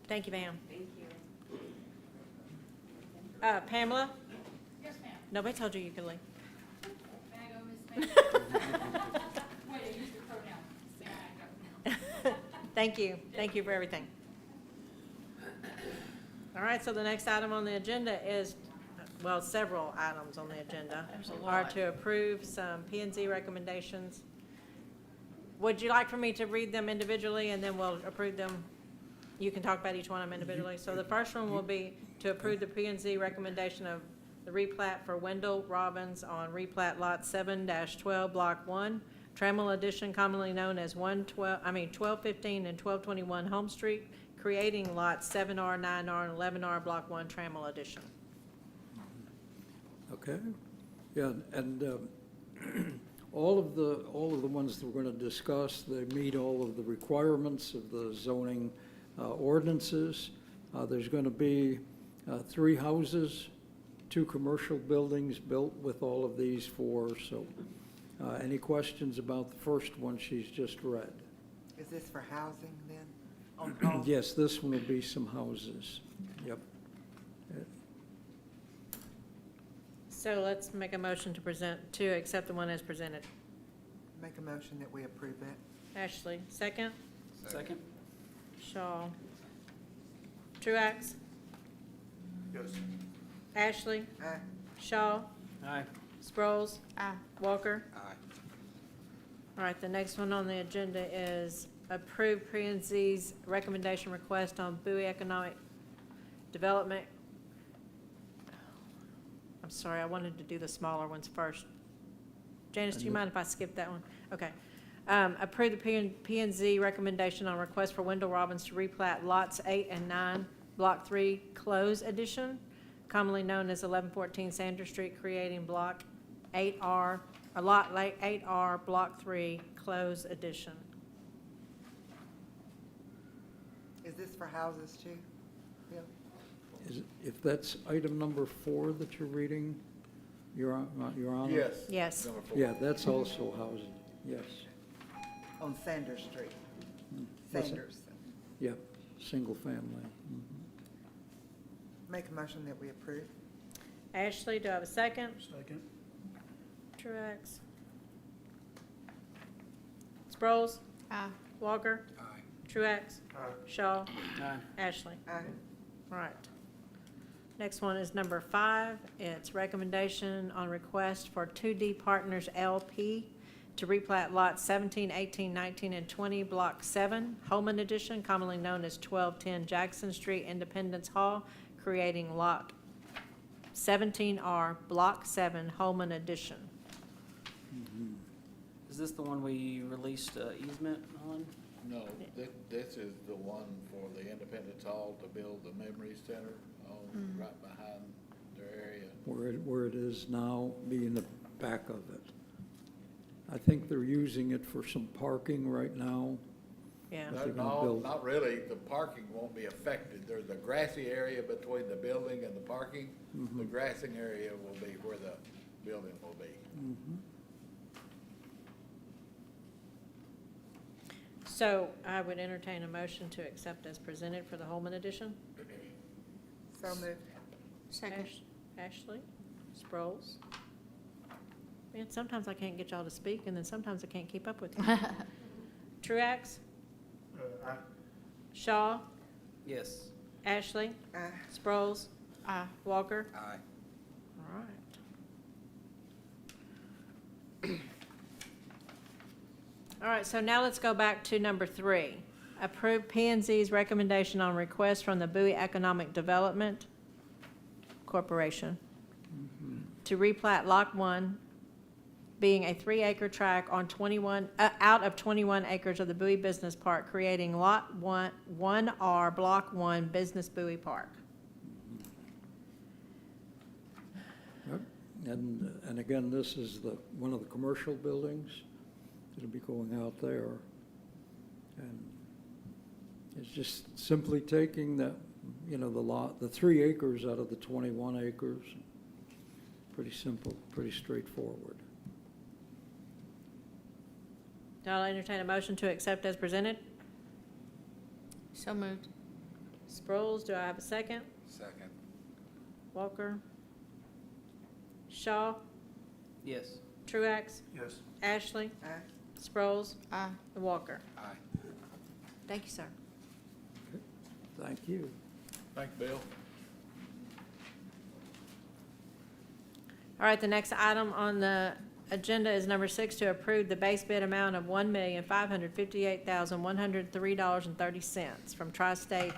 Speaker 5: Thank you, ma'am.
Speaker 10: Thank you.
Speaker 5: Pamela?
Speaker 10: Yes, ma'am.
Speaker 5: Nobody told you you could leave.
Speaker 10: May I go, Miss Mayor? Wait, I used your pronoun. May I go?
Speaker 5: Thank you. Thank you for everything. All right, so the next item on the agenda is, well, several items on the agenda are to approve some P and Z recommendations. Would you like for me to read them individually and then we'll approve them? You can talk about each one of them individually. So the first one will be to approve the P and Z recommendation of the replat for Wendell Robbins on replat lot 7-12, block 1, Trammell Addition, commonly known as 1215 and 1221 Home Street, creating lots 7R, 9R, and 11R, block 1, Trammell Addition.
Speaker 11: Okay, yeah, and all of the ones that we're going to discuss, they meet all of the requirements of the zoning ordinances. There's going to be 3 houses, 2 commercial buildings built with all of these 4, so any questions about the first one she's just read?
Speaker 3: Is this for housing then? On call?
Speaker 11: Yes, this one will be some houses, yep.
Speaker 5: So let's make a motion to accept the one as presented.
Speaker 3: Make a motion that we approve it.
Speaker 5: Ashley, second.
Speaker 8: Second?
Speaker 5: Shaw. Truax.
Speaker 2: Yes.
Speaker 5: Ashley.
Speaker 3: Aye.
Speaker 5: Shaw.
Speaker 8: Aye.
Speaker 5: Sproles.
Speaker 9: ah,
Speaker 5: Walker.
Speaker 2: Aye.
Speaker 5: All right, the next one on the agenda is approve P and Z's recommendation request on Bowie Economic Development. I'm sorry, I wanted to do the smaller ones first. Janice, do you mind if I skip that one? Okay. Approve the P and Z recommendation on request for Wendell Robbins to replat lots 8 and 9, block 3, close addition, commonly known as 1114 Sanders Street, creating block 8R, or lot 8R, block 3, close addition.
Speaker 3: Is this for houses too? Bill?
Speaker 11: If that's item number 4 that you're reading, Your Honor?
Speaker 7: Yes.
Speaker 5: Yes.
Speaker 7: Number 4.
Speaker 11: Yeah, that's also housing, yes.
Speaker 3: On Sanders Street?
Speaker 11: What's that?
Speaker 3: Sanders.
Speaker 11: Yeah, single family. Mhm.
Speaker 3: Make a motion that we approve.
Speaker 5: Ashley, do I have a second?
Speaker 6: Second.
Speaker 5: Truax. Sproles.
Speaker 9: ah,
Speaker 5: Walker.
Speaker 2: Aye.
Speaker 5: Truax. Shaw.
Speaker 8: Aye.
Speaker 5: Ashley.
Speaker 3: Aye.
Speaker 5: Right. Next one is number 5. It's recommendation on request for 2D Partners LP to replat lots 17, 18, 19, and 20, block 7, Holman Edition, commonly known as 1210 Jackson Street, Independence Hall, creating lot 17R, block 7, Holman Edition.
Speaker 8: Is this the one we released easement on?
Speaker 7: No, this is the one for the Independence Hall to build the Memory Center on, right behind their area.
Speaker 11: Where it is now, being back of it. I think they're using it for some parking right now.
Speaker 5: Yeah.
Speaker 11: But they're gonna
Speaker 7: No,
Speaker 11: build-
Speaker 7: not really. The parking won't be affected. There's a grassy area between the building and the parking. The grassing area will be where the building will be.
Speaker 5: So I would entertain a motion to accept as presented for the Holman edition.
Speaker 3: So moved.
Speaker 4: Second.
Speaker 5: Ashley, Sproles. Man, sometimes I can't get y'all to speak, and then sometimes I can't keep up with you. Truax? Shaw?
Speaker 8: Yes.
Speaker 5: Ashley?
Speaker 3: Aye.
Speaker 5: Sproles?
Speaker 4: Aye.
Speaker 5: Walker?
Speaker 2: Aye.
Speaker 5: All right. All right, so now let's go back to number 3. Approve P and Z's recommendation on request from the Bowie Economic Development Corporation to replat Lot 1, being a 3-acre tract on 21, out of 21 acres of the Bowie Business Park, creating Lot 1R, Block 1, Business Bowie Park.
Speaker 11: Yep. And again, this is one of the commercial buildings that'll be going out there. And it's just simply taking the lot, the 3 acres out of the 21 acres. Pretty simple, pretty straightforward.
Speaker 5: I'll entertain a motion to accept as presented.
Speaker 4: So moved.
Speaker 5: Sproles, do I have a second?
Speaker 2: Second.
Speaker 5: Walker? Shaw?
Speaker 8: Yes.
Speaker 5: Truax?
Speaker 2: Yes.
Speaker 5: Ashley?
Speaker 3: Aye.
Speaker 5: Sproles?
Speaker 4: Aye.
Speaker 5: And Walker?
Speaker 2: Aye.
Speaker 5: Thank you, sir.
Speaker 11: Thank you.
Speaker 7: Thank you, Bill.
Speaker 5: All right, the next item on the agenda is number 6, to approve the base bid amount of $1,558,103.30 from Tri-State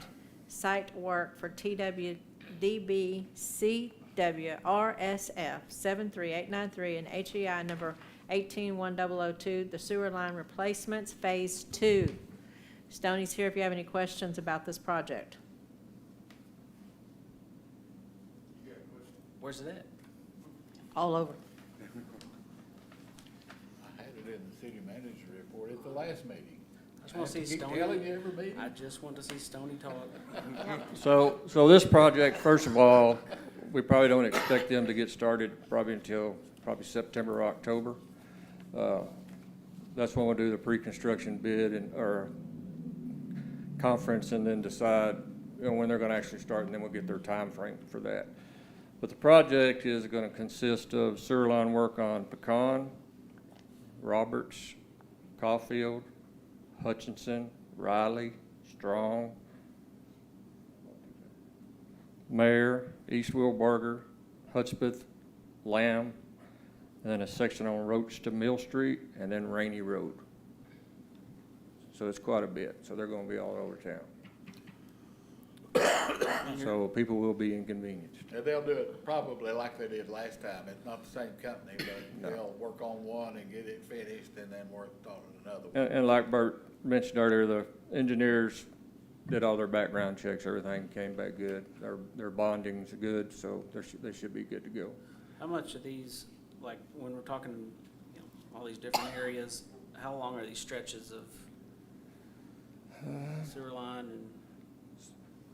Speaker 5: Site Work for TWDB CW RSF 73893 and HEI number 181002, the sewer line replacements, Phase 2. Stoney's here if you have any questions about this project.
Speaker 8: Where's it at?
Speaker 5: All over.
Speaker 7: I had it in the city manager report at the last meeting.
Speaker 8: I just want to see
Speaker 7: Keep
Speaker 8: Stoney.
Speaker 7: telling you every meeting.
Speaker 8: I just want to see Stoney talk.
Speaker 12: So this project, first of all, we probably don't expect them to get started until September or October. That's when we'll do the pre-construction bid or conference and then decide, when they're gonna actually start, and then we'll get their time frame for that. But the project is gonna consist of sewer line work on Pecan, Roberts, Caulfield, Hutchinson, Riley, Strong, Mayor, East Wilbarger, Hudspeth, Lamb, and then a section on Roach to Mill Street, and then Rainy Road. So it's quite a bit, so they're gonna be all over town. So people will be inconvenienced.
Speaker 7: And they'll do it probably like they did last time. It's not the same company, but
Speaker 12: No.
Speaker 7: they'll work on one and get it finished and then work on another one.
Speaker 12: And like Bert mentioned earlier, the engineers did all their background checks, everything came back good. Their bonding's good, so they should be good to go.
Speaker 8: How much of these, like, when we're talking, all these different areas, how long are these stretches of sewer line and?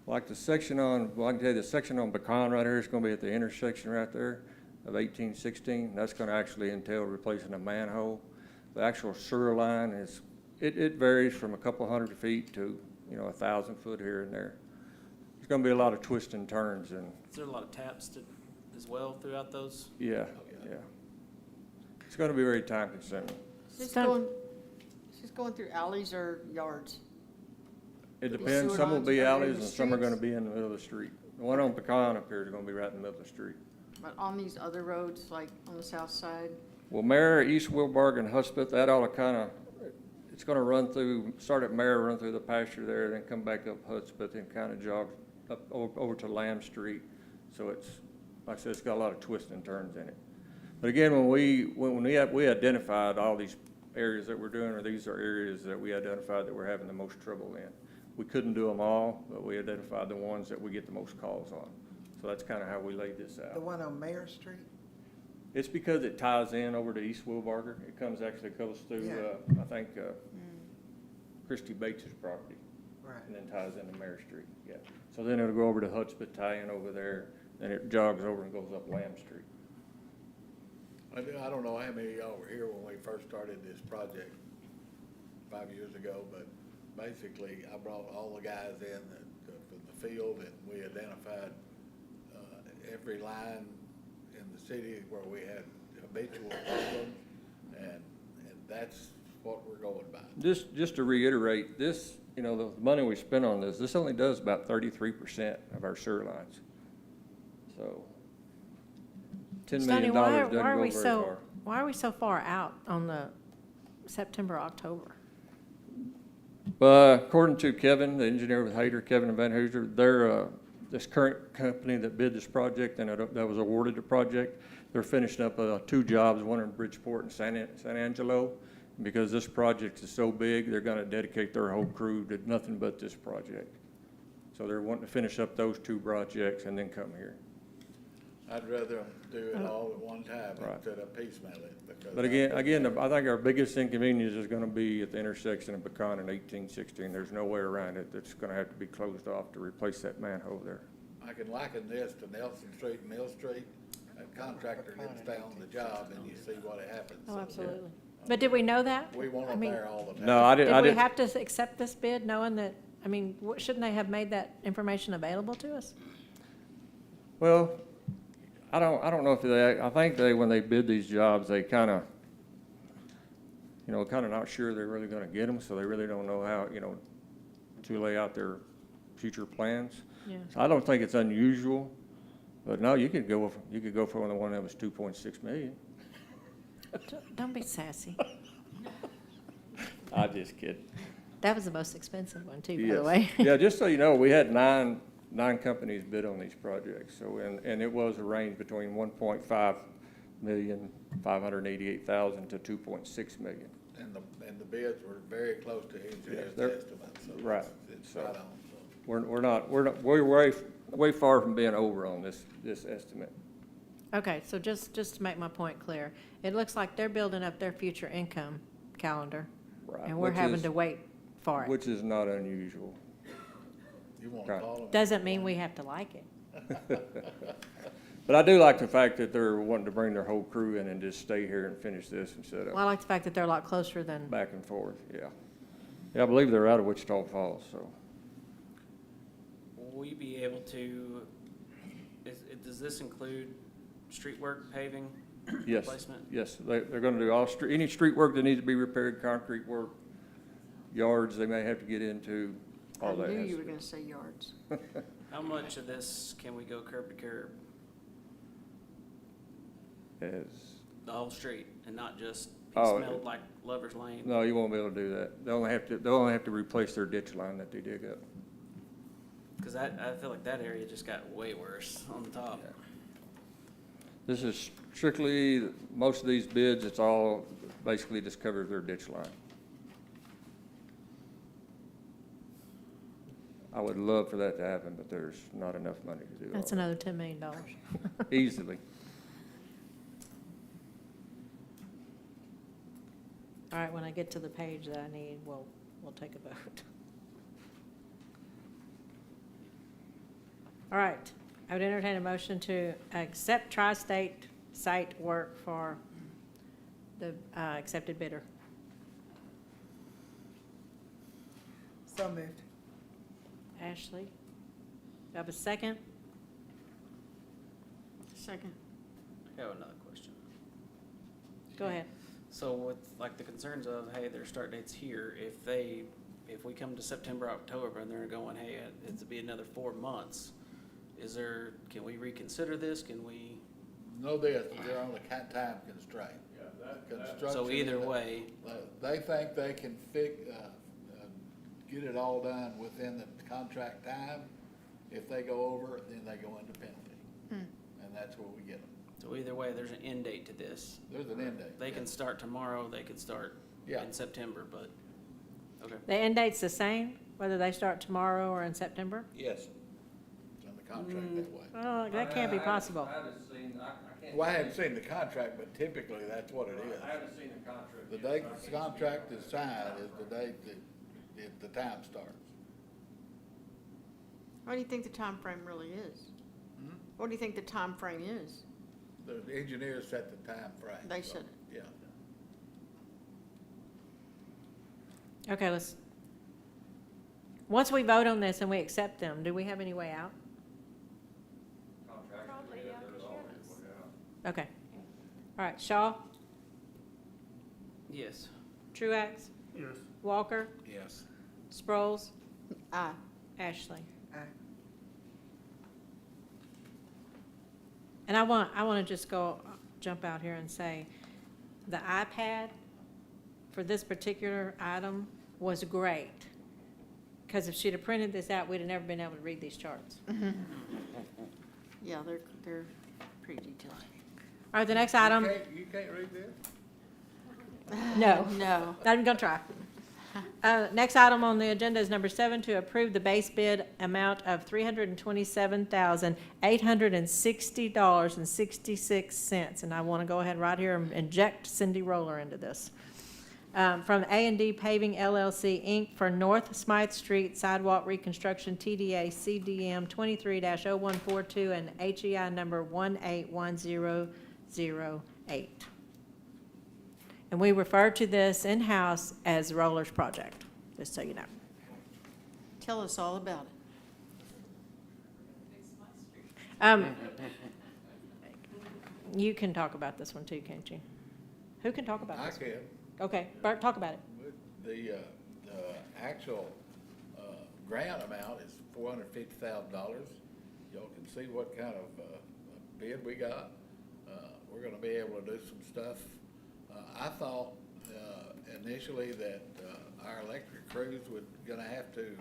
Speaker 12: Like the section on, well, I can tell you the section on Pecan right here is gonna be at the intersection right there of 1816. That's gonna actually entail replacing a manhole. The actual sewer line it varies from a couple hundred feet to, 1,000 foot here and there. There's gonna be a lot of twists and turns and,
Speaker 8: Is there a lot of taps as well throughout those?
Speaker 12: yeah. It's gonna be very time consuming.
Speaker 4: Is this going through alleys or yards?
Speaker 12: It
Speaker 4: Be
Speaker 12: depends,
Speaker 4: sewer
Speaker 12: some will
Speaker 4: lines
Speaker 12: be
Speaker 4: are in
Speaker 12: alleys
Speaker 4: the
Speaker 12: and some are gonna
Speaker 4: streets?
Speaker 12: be in the middle of the street. The one on Pecan up here is gonna be right in the middle of the street.
Speaker 4: But on these other roads, like on the south side?
Speaker 12: Well, Mare, East Wilbarger, and Hudspeth, that ought to it's gonna run through, start at Mare, run through the pasture there, then come back up Hudspeth and kind of jog up over to Lamb Street. So it's, like I said, it's got a lot of twists and turns in it. But again, when we identified all these areas that we're doing, or these are areas that we identified that we're having the most trouble in. We couldn't do them all, but we identified the ones that we get the most calls on. So that's kind of how we laid this
Speaker 3: The
Speaker 12: out.
Speaker 3: one on Mayor Street?
Speaker 12: It's because it ties in over to East Wilbarger. It actually goes through,
Speaker 3: Yeah.
Speaker 12: I think, Christy Bates's property,
Speaker 3: Right.
Speaker 12: and then ties into Mary Street, yeah. So then it'll go over to Hudspeth, tie in over there, then it jogs over and goes up Lamb Street.
Speaker 7: I don't know how many of y'all were here when we first started this project 5 years ago, but basically, I brought all the guys in from the field, and we identified every line in the city where we had habitual problems, and that's what we're going by.
Speaker 12: Just to reiterate, this, you know, the money we spent on this only does about 33% of our sewer lines. So, $10 million doesn't go very far.
Speaker 5: Why are we so far out on the September, October?
Speaker 12: According to Kevin, the engineer with Hayter, Kevin and Van Hooser, they're, this current company that bid this project and that was awarded the project, they're finishing up 2 jobs, one in Bridgeport and San Angelo. Because this project is so big, they're gonna dedicate their whole crew to nothing but this project. So they're wanting to finish up those 2 projects and then come here.
Speaker 7: I'd rather do it all at one time
Speaker 12: Right.
Speaker 7: instead of piecemeal it, because.
Speaker 12: But again, I think our biggest inconvenience is gonna be at the intersection of Pecan and 1816. There's no way around it. It's gonna have to be closed off to replace that manhole there.
Speaker 7: I can liken this to Nelson Street and Mill Street. A contractor gets down the job and you see what happens.
Speaker 5: Oh,
Speaker 7: So,
Speaker 5: absolutely. But did we know that?
Speaker 7: We want
Speaker 5: I
Speaker 7: them
Speaker 5: mean,
Speaker 7: there all the time.
Speaker 12: No, I
Speaker 5: Did we
Speaker 12: didn't.
Speaker 5: have to accept this bid knowing that, I mean, shouldn't they have made that information available to us?
Speaker 12: Well, I don't know if I think when they bid these jobs, they kinda not sure they're really gonna get them, so they really don't know how, to lay out their future plans.
Speaker 5: Yeah.
Speaker 12: So I don't think it's unusual, but no, you could go for the one that was 2.6 million.
Speaker 5: Don't be sassy.
Speaker 12: I just kidding.
Speaker 5: That was the most expensive one too, by
Speaker 12: Yes.
Speaker 5: the way.
Speaker 12: Yeah, just so you know, we had nine companies bid on these projects, so, and it was a range between 1.5 million, 588,000 to 2.6 million.
Speaker 7: And the bids were very close to engineer's
Speaker 12: they're-
Speaker 7: estimates, so
Speaker 12: right.
Speaker 7: it's
Speaker 12: So-
Speaker 7: right on, so.
Speaker 12: We're way far from being over on this estimate.
Speaker 5: Okay, so just to make my point clear, it looks like they're building up their future income calendar,
Speaker 12: Right.
Speaker 5: and we're
Speaker 12: which
Speaker 5: having
Speaker 12: is-
Speaker 5: to wait for it.
Speaker 12: Which is not unusual.
Speaker 7: You wanna
Speaker 12: Right.
Speaker 7: call them?
Speaker 5: Doesn't mean we have to like it.
Speaker 12: But I do like the fact that they're wanting to bring their whole crew in and just stay here and finish this instead
Speaker 5: Well, I
Speaker 12: of
Speaker 5: like the fact that they're a lot closer than,
Speaker 12: back and forth, yeah. Yeah, I believe they're out of Wichita Falls, so.
Speaker 8: Will we be able to, does this include street work, paving,
Speaker 12: Yes,
Speaker 8: replacement?
Speaker 12: yes, they're gonna do any street work that needs to be repaired, concrete work, yards they may have to get into, all that.
Speaker 4: I knew
Speaker 12: has
Speaker 4: you
Speaker 12: to
Speaker 4: were
Speaker 12: be-
Speaker 4: gonna say yards.
Speaker 8: How much of this can we go curb to curb,
Speaker 12: As,
Speaker 8: the whole street, and not just
Speaker 12: Oh,
Speaker 8: piecemealed like Lover's Lane?
Speaker 12: no, you won't be able to do that. They'll only have to replace their ditch line that they dig up.
Speaker 8: Because I feel like that area just got way worse on the top.
Speaker 12: Yeah. This is strictly, most of these bids, it's all basically just covers their ditch line. I would love for that to happen, but there's not enough money to do all
Speaker 5: that's
Speaker 12: that.
Speaker 5: another $10 million.
Speaker 12: Easily.
Speaker 5: All right, when I get to the page that I need, we'll take a vote. All right, I would entertain a motion to accept tri-state site work for the accepted bidder.
Speaker 3: So moved.
Speaker 5: Ashley, do I have a second?
Speaker 4: Second.
Speaker 8: I have another question.
Speaker 5: Go ahead.
Speaker 8: So with like the concerns of, hey, their start date's here, if we come to September, October, and they're going, hey, it's to be another 4 months, can we reconsider this? Can we?
Speaker 7: Know this, they're on a time constraint. Construction,
Speaker 8: So either way,
Speaker 7: They think they can get it all done within the contract time. If they go over, then they go into penalty. And that's where we get them.
Speaker 8: so either way, there's an end date to this.
Speaker 7: There's an end date.
Speaker 8: They can start tomorrow, they could start
Speaker 7: Yeah.
Speaker 8: in September, but, okay.
Speaker 5: The end date's the same, whether they start tomorrow or in September?
Speaker 7: Yes. It's in the contract that way.
Speaker 5: Oh, that can't be possible.
Speaker 12: I just seen, I
Speaker 7: Well, I haven't seen the contract, but typically that's what it is.
Speaker 12: I haven't seen the contract.
Speaker 7: The
Speaker 12: yet,
Speaker 7: date
Speaker 12: so I can't
Speaker 7: the
Speaker 12: speak
Speaker 7: contract
Speaker 12: on
Speaker 7: is
Speaker 12: it.
Speaker 7: signed is the date that the time starts.
Speaker 4: What do you think the time frame really is? What do you think the time frame is?
Speaker 7: The engineers set the time frame.
Speaker 4: They
Speaker 7: so,
Speaker 4: set it.
Speaker 7: Yeah.
Speaker 5: Okay, once we vote on this and we accept them, do we have any way out?
Speaker 12: Contract,
Speaker 1: Probably,
Speaker 12: yeah,
Speaker 1: yeah,
Speaker 12: there's
Speaker 1: for
Speaker 12: always
Speaker 1: sure.
Speaker 12: one out.
Speaker 5: Okay. All right, Shaw,
Speaker 8: Yes.
Speaker 5: Truax,
Speaker 2: Yes.
Speaker 5: Walker,
Speaker 2: Yes.
Speaker 5: Sproles,
Speaker 4: Aye.
Speaker 5: Ashley.
Speaker 3: Aye.
Speaker 5: And I want to just jump out here and say, the iPad for this particular item was great. Because if she'd have printed this out, we'd have never been able to read these charts.
Speaker 4: Yeah, they're pretty detailed.
Speaker 5: All right, the next item,
Speaker 7: You can't read this?
Speaker 5: no,
Speaker 4: No.
Speaker 5: not even gonna try. Next item on the agenda is number 7, to approve the base bid amount of $327,860.66. And I want to go ahead right here and inject Cindy Roller into this. From A&D Paving LLC, Inc. for North Smythe Street Sidewalk Reconstruction, TDA CDM 23-0142 and HEI number 181008. And we refer to this in-house as Roller's Project, just so you know.
Speaker 4: Tell us all about it.
Speaker 5: You can talk about this one too, can't you? Who can talk about
Speaker 7: I
Speaker 5: this?
Speaker 7: can.
Speaker 5: Okay, Bert, talk about it.
Speaker 7: The actual grant amount is $450,000. Y'all can see what kind of bid we got. We're gonna be able to do some stuff. I thought initially that our electric crews were gonna have to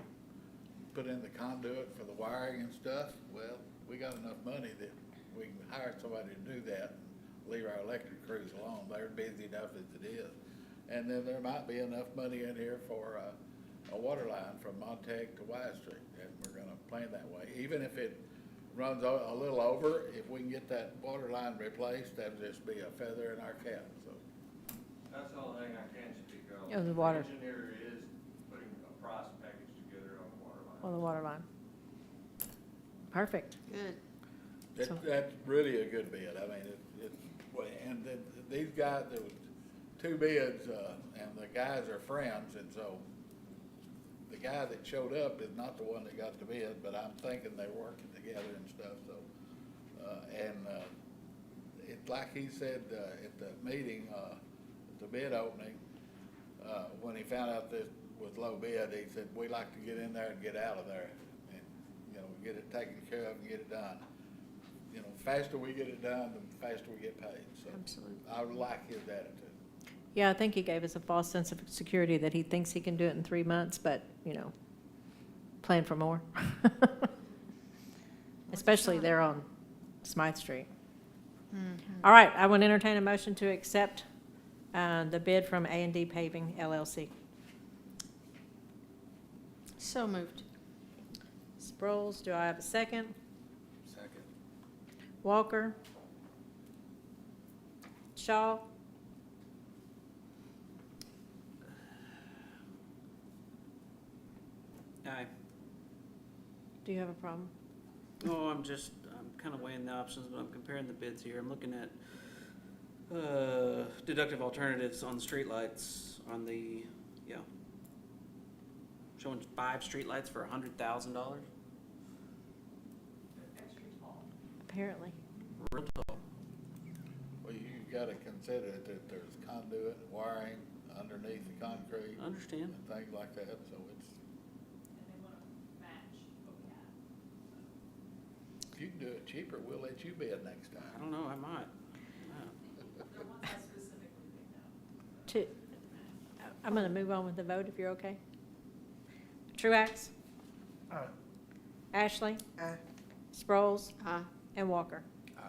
Speaker 7: put in the conduit for the wiring and stuff. Well, we got enough money that we can hire somebody to do that and leave our electric crews alone. They're busy enough as it is. And then there might be enough money in here for a water line from Montag to Y Street, and we're gonna plan that way. Even if it runs a little over, if we can get that water line replaced, that'll just be a feather in our cap, so.
Speaker 12: That's the only thing I can speak of.
Speaker 5: Oh, the water.
Speaker 12: The engineer is putting a price package together on the water line.
Speaker 5: On the water line. Perfect.
Speaker 4: Good.
Speaker 5: So-
Speaker 7: That's really a good bid. I mean, and then these guys, there was 2 bids, and the guys are friends, and so the guy that showed up is not the one that got the bid, but I'm thinking they're working together and stuff, so. It's like he said, at the meeting, at the bid opening, when he found out this was low bid, he said, we like to get in there and get out of there and, get it taken care of and get it done. Faster we get it done, the faster we get paid, so.
Speaker 4: Absolutely.
Speaker 7: I like his attitude.
Speaker 5: Yeah, I think he gave us a false sense of security that he thinks he can do it in 3 months, but, plan for more. Especially there on Smythe Street. All right, I would entertain a motion to accept the bid from A&D Paving LLC.
Speaker 4: So moved.
Speaker 5: Sproles, do I have a second?
Speaker 7: Second.
Speaker 5: Walker? Shaw?
Speaker 8: Aye.
Speaker 5: Do you have a problem?
Speaker 8: Oh, I'm kind of weighing the options, but I'm comparing the bids here. I'm looking at deductive alternatives on the streetlights on the, showing 5 streetlights for $100,000.
Speaker 5: Apparently.
Speaker 8: Real tall.
Speaker 7: Well, you've gotta consider that there's conduit, wiring underneath the concrete.
Speaker 8: I understand.
Speaker 7: And things like that, so it's,
Speaker 10: And they want to match what we have.
Speaker 7: if you can do it cheaper, we'll let you bid next time.
Speaker 8: I don't know, I might.
Speaker 10: The ones I specifically picked out.
Speaker 5: I'm going to move on with the vote if you're okay. Truax?
Speaker 2: Aye.
Speaker 5: Ashley?
Speaker 3: Aye.
Speaker 5: Sproles?
Speaker 4: Aye.
Speaker 5: And Walker?
Speaker 7: Aye.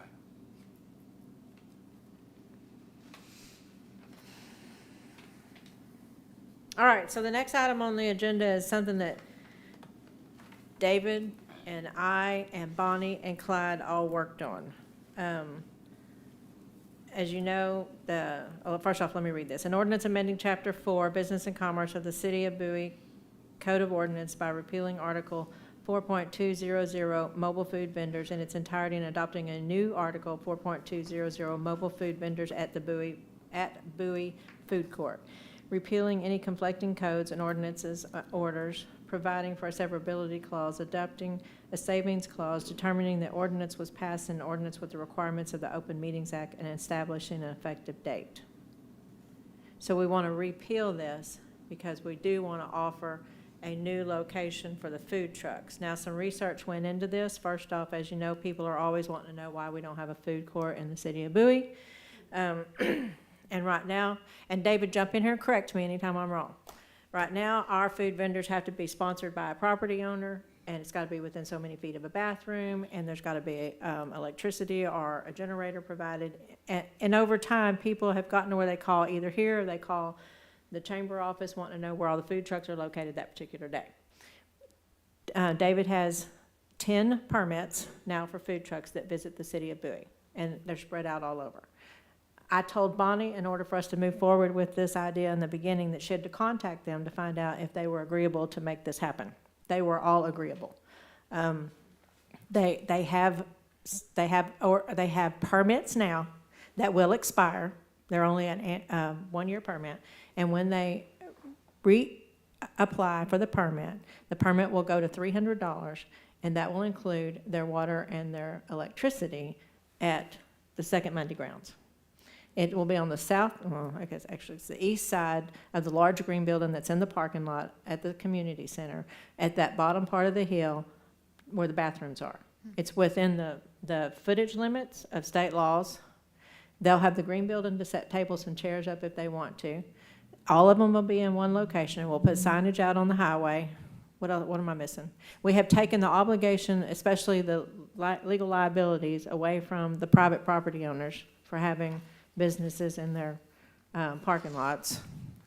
Speaker 5: All right, so the next item on the agenda is something that David and I and Bonnie and Clyde all worked on. As you know, first off, let me read this. An ordinance amending Chapter 4, Business and Commerce of the City of Bowie Code of Ordinance by repealing Article 4.200 Mobile Food Vendors in its entirety and adopting a new Article 4.200 Mobile Food Vendors at Bowie Food Court, repealing any conflicting codes and ordinances, orders, providing for a severability clause, adopting a savings clause, determining that ordinance was passed in ordinance with the requirements of the Open Meetings Act, and establishing an effective date. So we want to repeal this because we do want to offer a new location for the food trucks. Now, some research went into this. First off, as you know, people are always wanting to know why we don't have a food court in the city of Bowie. And right now, and David, jump in here and correct me anytime I'm wrong. Right now, our food vendors have to be sponsored by a property owner, and it's got to be within so many feet of a bathroom, and there's got to be electricity or a generator provided. And over time, people have gotten to where they call either here or they call the chamber office wanting to know where all the food trucks are located that particular day. David has 10 permits now for food trucks that visit the city of Bowie, and they're spread out all over. I told Bonnie, in order for us to move forward with this idea in the beginning, that she had to contact them to find out if they were agreeable to make this happen. They were all agreeable. They have permits now that will expire. They're only a 1-year permit, and when they reapply for the permit will go to $300, and that will include their water and their electricity at the Second Monday grounds. It will be on the south, well, I guess actually it's the east side of the large green building that's in the parking lot at the community center, at that bottom part of the hill where the bathrooms are. It's within the footage limits of state laws. They'll have the green building to set tables and chairs up if they want to. All of them will be in one location. We'll put signage out on the highway. What am I missing? We have taken the obligation, especially the legal liabilities, away from the private property owners for having businesses in their parking lots,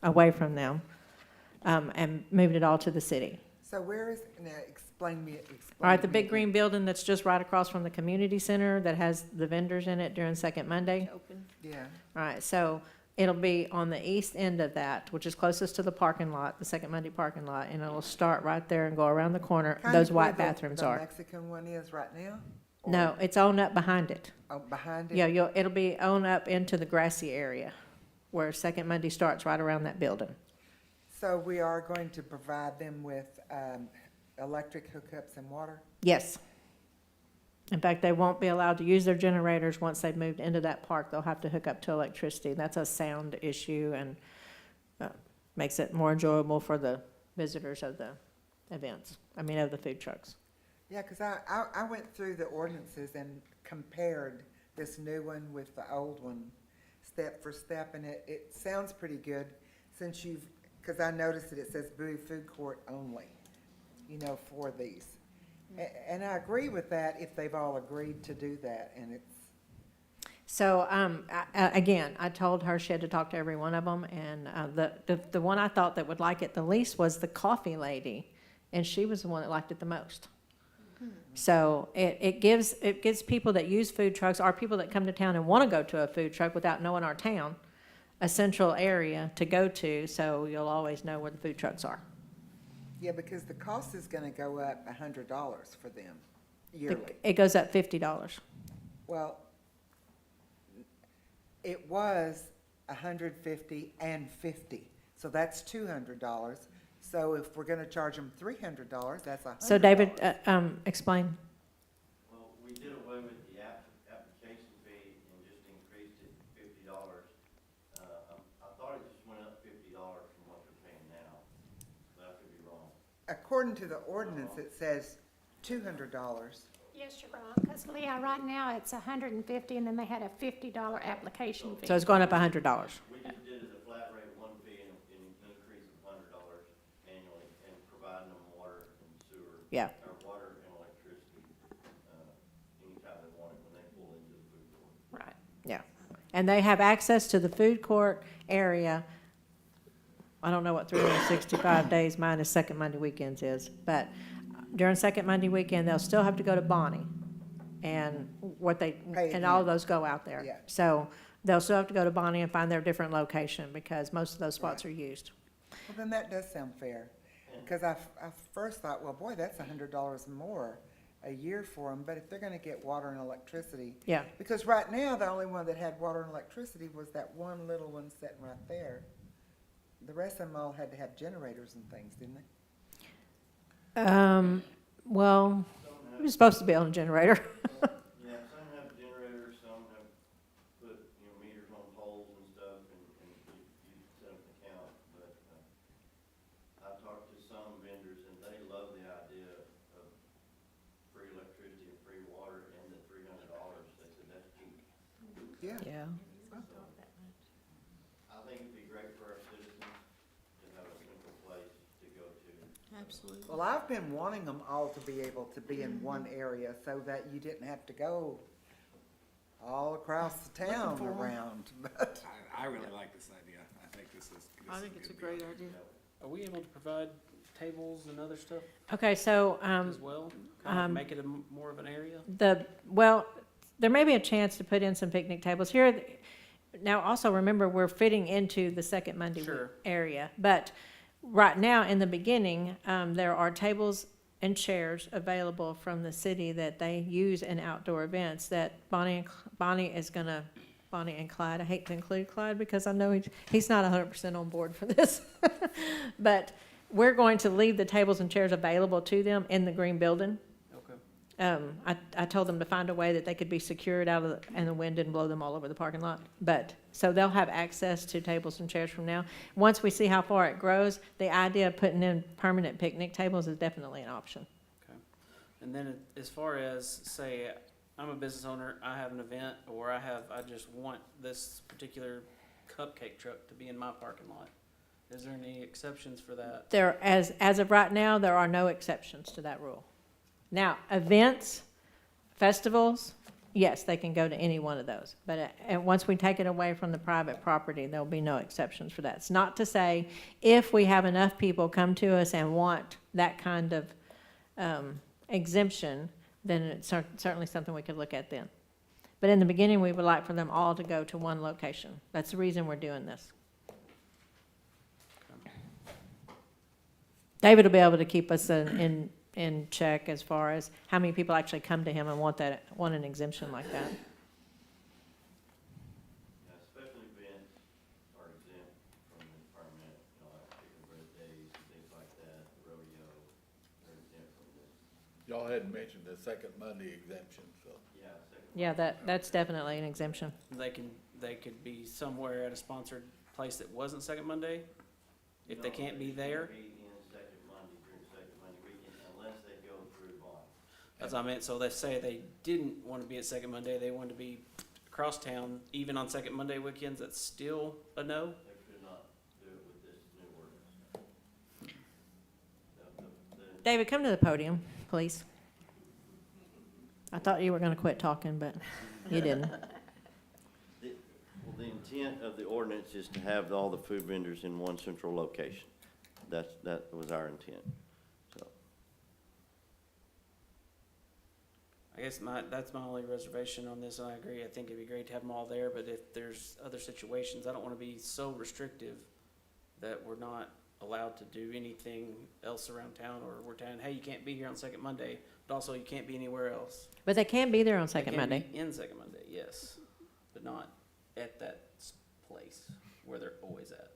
Speaker 5: away from them, and moved it all to the city.
Speaker 3: So where is, now explain
Speaker 5: All right, the
Speaker 3: to
Speaker 5: big
Speaker 3: me
Speaker 5: green building that's just right across from the community center that has the vendors in it during Second Monday.
Speaker 3: Yeah,
Speaker 5: All right, so it'll be on the east end of that, which is closest to the parking lot, the Second Monday parking lot, and it'll start right there and go around the corner.
Speaker 3: kind
Speaker 5: Those
Speaker 3: of where
Speaker 5: white bathrooms
Speaker 3: the
Speaker 5: are.
Speaker 3: Mexican one is right now? Or-
Speaker 5: No, it's on up behind it.
Speaker 3: Oh, behind it?
Speaker 5: Yeah, it'll be on up into the grassy area where Second Monday starts, right around that building.
Speaker 3: So we are going to provide them with electric hookups and water?
Speaker 5: Yes. In fact, they won't be allowed to use their generators once they've moved into that park. They'll have to hook up to electricity. That's a sound issue and makes it more enjoyable for the visitors of the events, of the food trucks.
Speaker 3: Yeah, because I went through the ordinances and compared this new one with the old one, step for step, and it sounds pretty good since because I noticed that it says Bowie Food Court only, for these. And I agree with that if they've all agreed to do that, and it's.
Speaker 5: So, again, I told her she had to talk to every one of them, and the one I thought that would like it the least was the coffee lady, and she was the one that liked it the most. So it gives people that use food trucks, or people that come to town and want to go to a food truck without knowing our town, a central area to go to, so you'll always know where the food trucks are.
Speaker 3: Yeah, because the cost is going to go up $100 for them yearly.
Speaker 5: It goes up $50.
Speaker 3: Well, it was $150 and $50, so that's $200. So if we're going to charge them $300, that's $100.
Speaker 5: So David, explain.
Speaker 13: Well, we did away with the application fee and just increased it to $50. I thought it just went up $50 from what they're paying now, but I could be wrong.
Speaker 3: According to the ordinance, it says $200.
Speaker 4: Yes, you're wrong, because Leah, right now, it's $150, and then they had a $50 application fee.
Speaker 5: So it's going up $100.
Speaker 13: We just did it as a flat rate, one fee, and an increase of $100 annually, and providing them water and sewer.
Speaker 5: Yeah.
Speaker 13: Or water and electricity, anytime they want it when they pull into the food court.
Speaker 4: Right.
Speaker 5: Yeah. And they have access to the food court area. I don't know what 365 days minus Second Monday weekends is, but during Second Monday weekend, they'll still have to go to Bonnie, and all of those go out there.
Speaker 3: Yeah.
Speaker 5: So They'll still have to go to Bonnie and find their different location because most of those spots are used.
Speaker 3: Well, then that does sound fair, because I first thought, well, boy, that's $100 more a year for them, but if they're gonna get water and electricity.
Speaker 5: Yeah.
Speaker 3: Because right now, the only one that had water and electricity was that one little one sitting right there. The rest of them all had to have generators and things, didn't they?
Speaker 5: Well, you're supposed to be on a generator.
Speaker 13: Yeah, some have generators, some have put, meters on poles and stuff, and you set up an account, but, I talked to some vendors, and they love the idea of free electricity and free water and the $300. They said that's cheap.
Speaker 3: Yeah.
Speaker 5: Yeah.
Speaker 13: I think it'd be great for our citizens to have a simple place to go to.
Speaker 1: Absolutely.
Speaker 3: Well, I've been wanting them all to be able to be in one area so that you didn't have to go all across the town around, but.
Speaker 2: I really like this idea. I think this is.
Speaker 1: I think it's a great idea.
Speaker 8: Are we able to provide tables and other stuff
Speaker 5: Okay, so,
Speaker 8: as well? Kind of make it more of an area?
Speaker 5: well, there may be a chance to put in some picnic tables here. Now, also remember, we're fitting into the second Monday week
Speaker 8: Sure.
Speaker 5: area. But right now, in the beginning, there are tables and chairs available from the city that they use in outdoor events that Bonnie and Clyde, I hate to include Clyde because I know he's not 100% on board for this. But we're going to leave the tables and chairs available to them in the green building.
Speaker 8: Okay.
Speaker 5: I told them to find a way that they could be secured and the wind didn't blow them all over the parking lot. But, so they'll have access to tables and chairs from now. Once we see how far it grows, the idea of putting in permanent picnic tables is definitely an option.
Speaker 8: Okay. And then as far as, say, I'm a business owner, I have an event, or I just want this particular cupcake truck to be in my parking lot. Is there any exceptions for that?
Speaker 5: As of right now, there are no exceptions to that rule. Now, events, festivals, yes, they can go to any one of those. But once we take it away from the private property, there'll be no exceptions for that. It's not to say if we have enough people come to us and want that kind of exemption, then it's certainly something we could look at then. But in the beginning, we would like for them all to go to one location. That's the reason we're doing this. David will be able to keep us in check as far as how many people actually come to him and want an exemption like that.
Speaker 13: Yeah, special events are exempt from the permit, like chicken birthdays, things like that, rodeo, they're exempt from this.
Speaker 7: Y'all hadn't mentioned the second Monday exemption, so.
Speaker 13: Yeah, second.
Speaker 5: Yeah, that's definitely an exemption.
Speaker 8: They could be somewhere at a sponsored place that wasn't Second Monday, if they can't be there.
Speaker 13: Be in second Monday during second Monday weekend unless they go through bond.
Speaker 8: As I meant, so they say they didn't want to be at Second Monday, they wanted to be across town, even on Second Monday weekends, that's still a no?
Speaker 13: They could not do it with this new ordinance.
Speaker 5: David, come to the podium, please. I thought you were going to quit talking, but you didn't.
Speaker 13: Well, the intent of the ordinance is to have all the food vendors in one central location. That was our intent, so.
Speaker 8: I guess that's my only reservation on this, and I agree, I think it'd be great to have them all there, but if there's other situations, I don't want to be so restrictive that we're not allowed to do anything else around town, or we're telling, hey, you can't be here on Second Monday, but also you can't be anywhere else.
Speaker 5: But they can be there on
Speaker 8: They
Speaker 5: Second
Speaker 8: can
Speaker 5: Monday.
Speaker 8: be in Second Monday, yes, but not at that place where they're always at,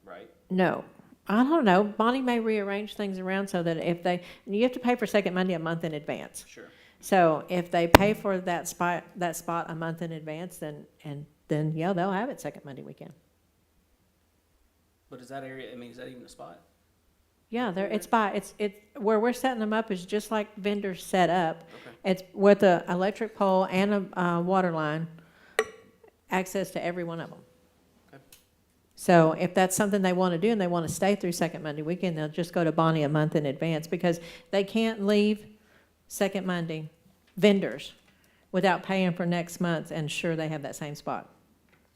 Speaker 8: right?
Speaker 5: No, I don't know. Bonnie may rearrange things around so that you have to pay for Second Monday a month in advance.
Speaker 8: Sure.
Speaker 5: So if they pay for that spot a month in advance, then yeah, they'll have it Second Monday weekend.
Speaker 8: But is that area, is that even a spot?
Speaker 5: Yeah, it's where we're setting them up is just like vendors set up.
Speaker 8: Okay.
Speaker 5: It's with a electric pole and a water line, access to every one of them.
Speaker 8: Okay.
Speaker 5: So if that's something they want to do and they want to stay through Second Monday weekend, they'll just go to Bonnie a month in advance because they can't leave Second Monday, vendors, without paying for next month and sure they have that same spot.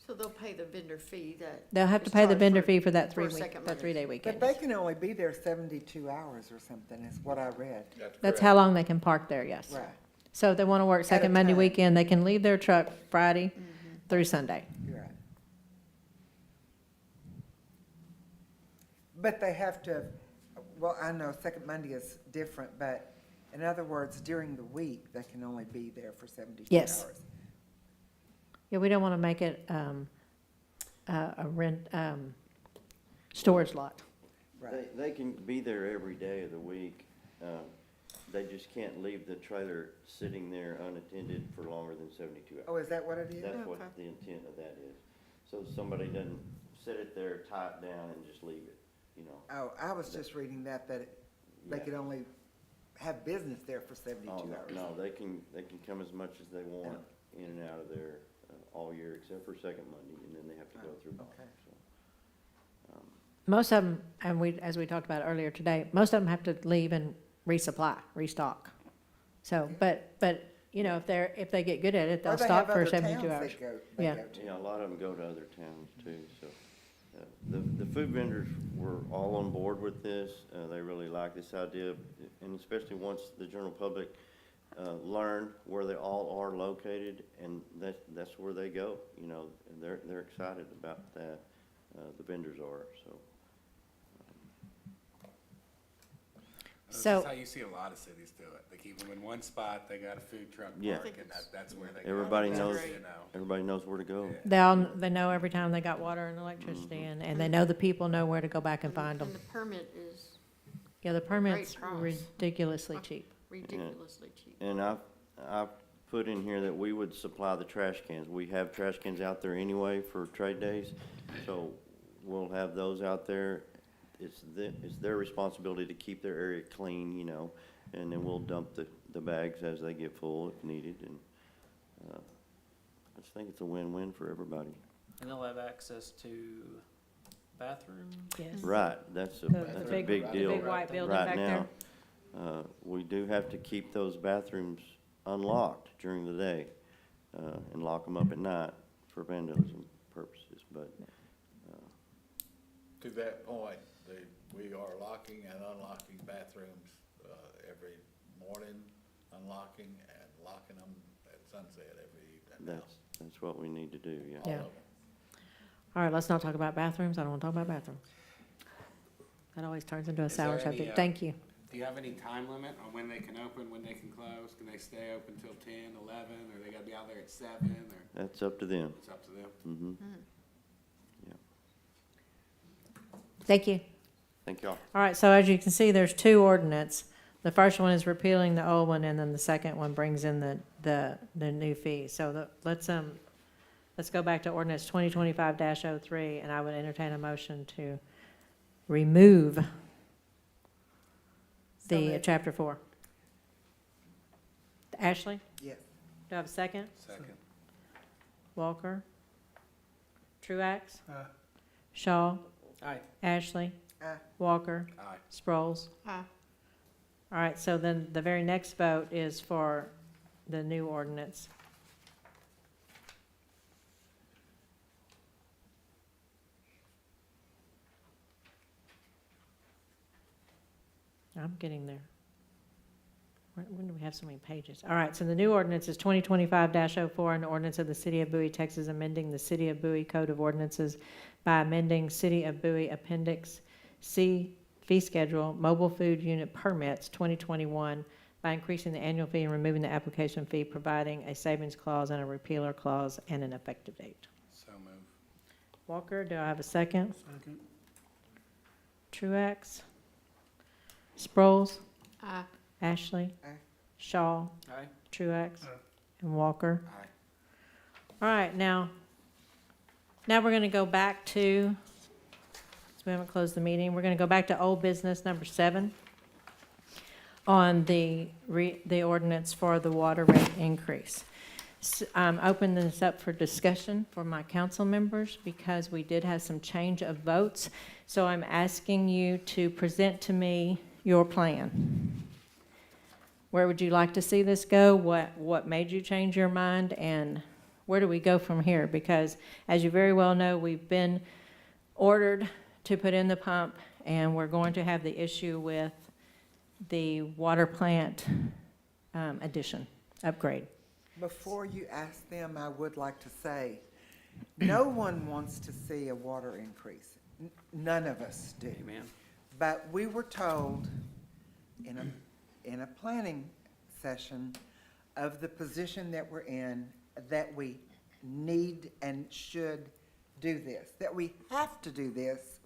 Speaker 1: So they'll pay the vendor fee that.
Speaker 5: They'll have to
Speaker 1: is
Speaker 5: pay the
Speaker 1: charged
Speaker 5: vendor fee for that
Speaker 1: for a second Monday.
Speaker 5: 3-day weekend.
Speaker 3: But they can only be there 72 hours or something, is what I read.
Speaker 5: That's how long they can park there, yes.
Speaker 3: Right.
Speaker 5: So if they want to work
Speaker 3: a
Speaker 5: Second Monday
Speaker 3: time.
Speaker 5: weekend, they can leave their truck Friday, through Sunday.
Speaker 3: You're right. But they have to, well, I know second Monday is different, but in other words, during the week, they can only be there for 72
Speaker 5: Yes.
Speaker 3: hours.
Speaker 5: Yeah, we don't want to make it a rent, storage lot.
Speaker 3: Right.
Speaker 13: They can be there every day of the week. They just can't leave the trailer sitting there unattended for longer than 72 hours.
Speaker 3: Oh, is that what it is?
Speaker 13: That's what
Speaker 9: Okay.
Speaker 13: the intent of that is. So somebody doesn't sit it there, tie it down, and just leave it, you know.
Speaker 3: Oh, I was just reading that they
Speaker 13: Yeah.
Speaker 3: could only have business there for 72
Speaker 13: Oh,
Speaker 3: hours.
Speaker 13: no, they can come as much as they want in and out of there all year, except for second Monday, and then they have to go through Audit,
Speaker 3: okay.
Speaker 13: so.
Speaker 5: Most of them, and as we talked about earlier today, most of them have to leave and resupply, restock. So, but, you know, if they get good at it,
Speaker 3: Or
Speaker 5: they'll
Speaker 3: they
Speaker 5: stop
Speaker 3: have
Speaker 5: for
Speaker 3: other
Speaker 5: 72
Speaker 3: towns
Speaker 5: hours.
Speaker 3: they
Speaker 5: Yeah.
Speaker 3: go to.
Speaker 13: Yeah, a lot of them go to other towns too, so. The food vendors were all on board with this. They really like this idea, and especially once the general public learn where they all are located, and that's where they go, you know, and they're excited about that. The vendors are, so.
Speaker 5: So-
Speaker 2: That's how you see a lot of cities do it. They keep them in one spot, they got a food truck
Speaker 13: Yeah.
Speaker 2: park, and that's where they go.
Speaker 13: Everybody
Speaker 2: That's,
Speaker 13: knows,
Speaker 2: you know.
Speaker 13: everybody knows where to go.
Speaker 5: They know every time they got water and electricity, and they know the people know where to go back and find them.
Speaker 14: And the permit is
Speaker 5: Yeah, the permit's
Speaker 14: price.
Speaker 5: ridiculously cheap.
Speaker 14: ridiculously cheap.
Speaker 13: And I've put in here that we would supply the trash cans. We have trash cans out there anyway for trade days, so we'll have those out there. It's their responsibility to keep their area clean, you know, and then we'll dump the bags as they get full if needed, and I just think it's a win-win for everybody.
Speaker 8: And they'll have access to bathrooms?
Speaker 5: Yes.
Speaker 13: Right, that's a
Speaker 5: The
Speaker 13: big deal.
Speaker 5: big white building
Speaker 13: Right
Speaker 5: back there.
Speaker 13: now, we do have to keep those bathrooms unlocked during the day, and lock them up at night for vandalism purposes, but,
Speaker 7: To that point, we are locking and unlocking bathrooms every morning, unlocking and locking them at sunset every evening now.
Speaker 13: that's what we need to do, yeah.
Speaker 5: Yeah.
Speaker 7: All of them.
Speaker 5: All right, let's not talk about bathrooms. I don't want to talk about bathrooms. That always turns into a
Speaker 2: Is
Speaker 5: sour
Speaker 2: there any,
Speaker 5: subject. Thank you.
Speaker 2: Do you have any time limit on when they can open, when they can close? Can they stay open till 10, 11, or they gotta be out there at 7, or
Speaker 13: That's up to them.
Speaker 2: it's up to them?
Speaker 13: Mm-hmm.
Speaker 5: Thank you.
Speaker 13: Thank y'all.
Speaker 5: All right, so as you can see, there's two ordinance. The first one is repealing the old one, and then the second one brings in the new fee. So let's go back to ordinance 2025-03, and I would entertain a motion to remove
Speaker 3: So
Speaker 5: the
Speaker 3: moved.
Speaker 5: chapter 4. Ashley,
Speaker 3: Yes.
Speaker 5: do I have a second?
Speaker 2: Second.
Speaker 5: Walker? Truax? Shaw?
Speaker 8: Aye.
Speaker 5: Ashley?
Speaker 3: Aye.
Speaker 5: Walker?
Speaker 2: Aye.
Speaker 5: Sproles?
Speaker 14: Aye.
Speaker 5: All right, so then the very next vote is for the new ordinance. I'm getting there. When do we have so many pages? All right, so the new ordinance is 2025-04, an ordinance of the City of Bowie, Texas, amending the City of Bowie Code of Ordinances by amending City of Bowie Appendix C Fee Schedule, mobile food unit permits 2021 by increasing the annual fee and removing the application fee, providing a savings clause and a repealer clause and an effective date.
Speaker 2: So move.
Speaker 5: Walker, do I have a second?
Speaker 2: Second.
Speaker 5: Truax? Sproles?
Speaker 14: Aye.
Speaker 5: Ashley?
Speaker 3: Aye.
Speaker 5: Shaw?
Speaker 8: Aye.
Speaker 5: Truax? And Walker?
Speaker 2: Aye.
Speaker 5: All right, now we're going to go back to, so we haven't closed the meeting, we're going to go back to old business number 7 on the ordinance for the water rate increase. I'm opening this up for discussion for my council members because we did have some change of votes. So I'm asking you to present to me your plan. Where would you like to see this go? What made you change your mind? And where do we go from here? Because as you very well know, we've been ordered to put in the pump, and we're going to have the issue with the water plant addition, upgrade.
Speaker 3: Before you ask them, I would like to say No one wants to see a water increase. None of us do.
Speaker 8: Amen.
Speaker 3: But we were told in a planning session of the position that we're in, that we need and should do this, that we have to do this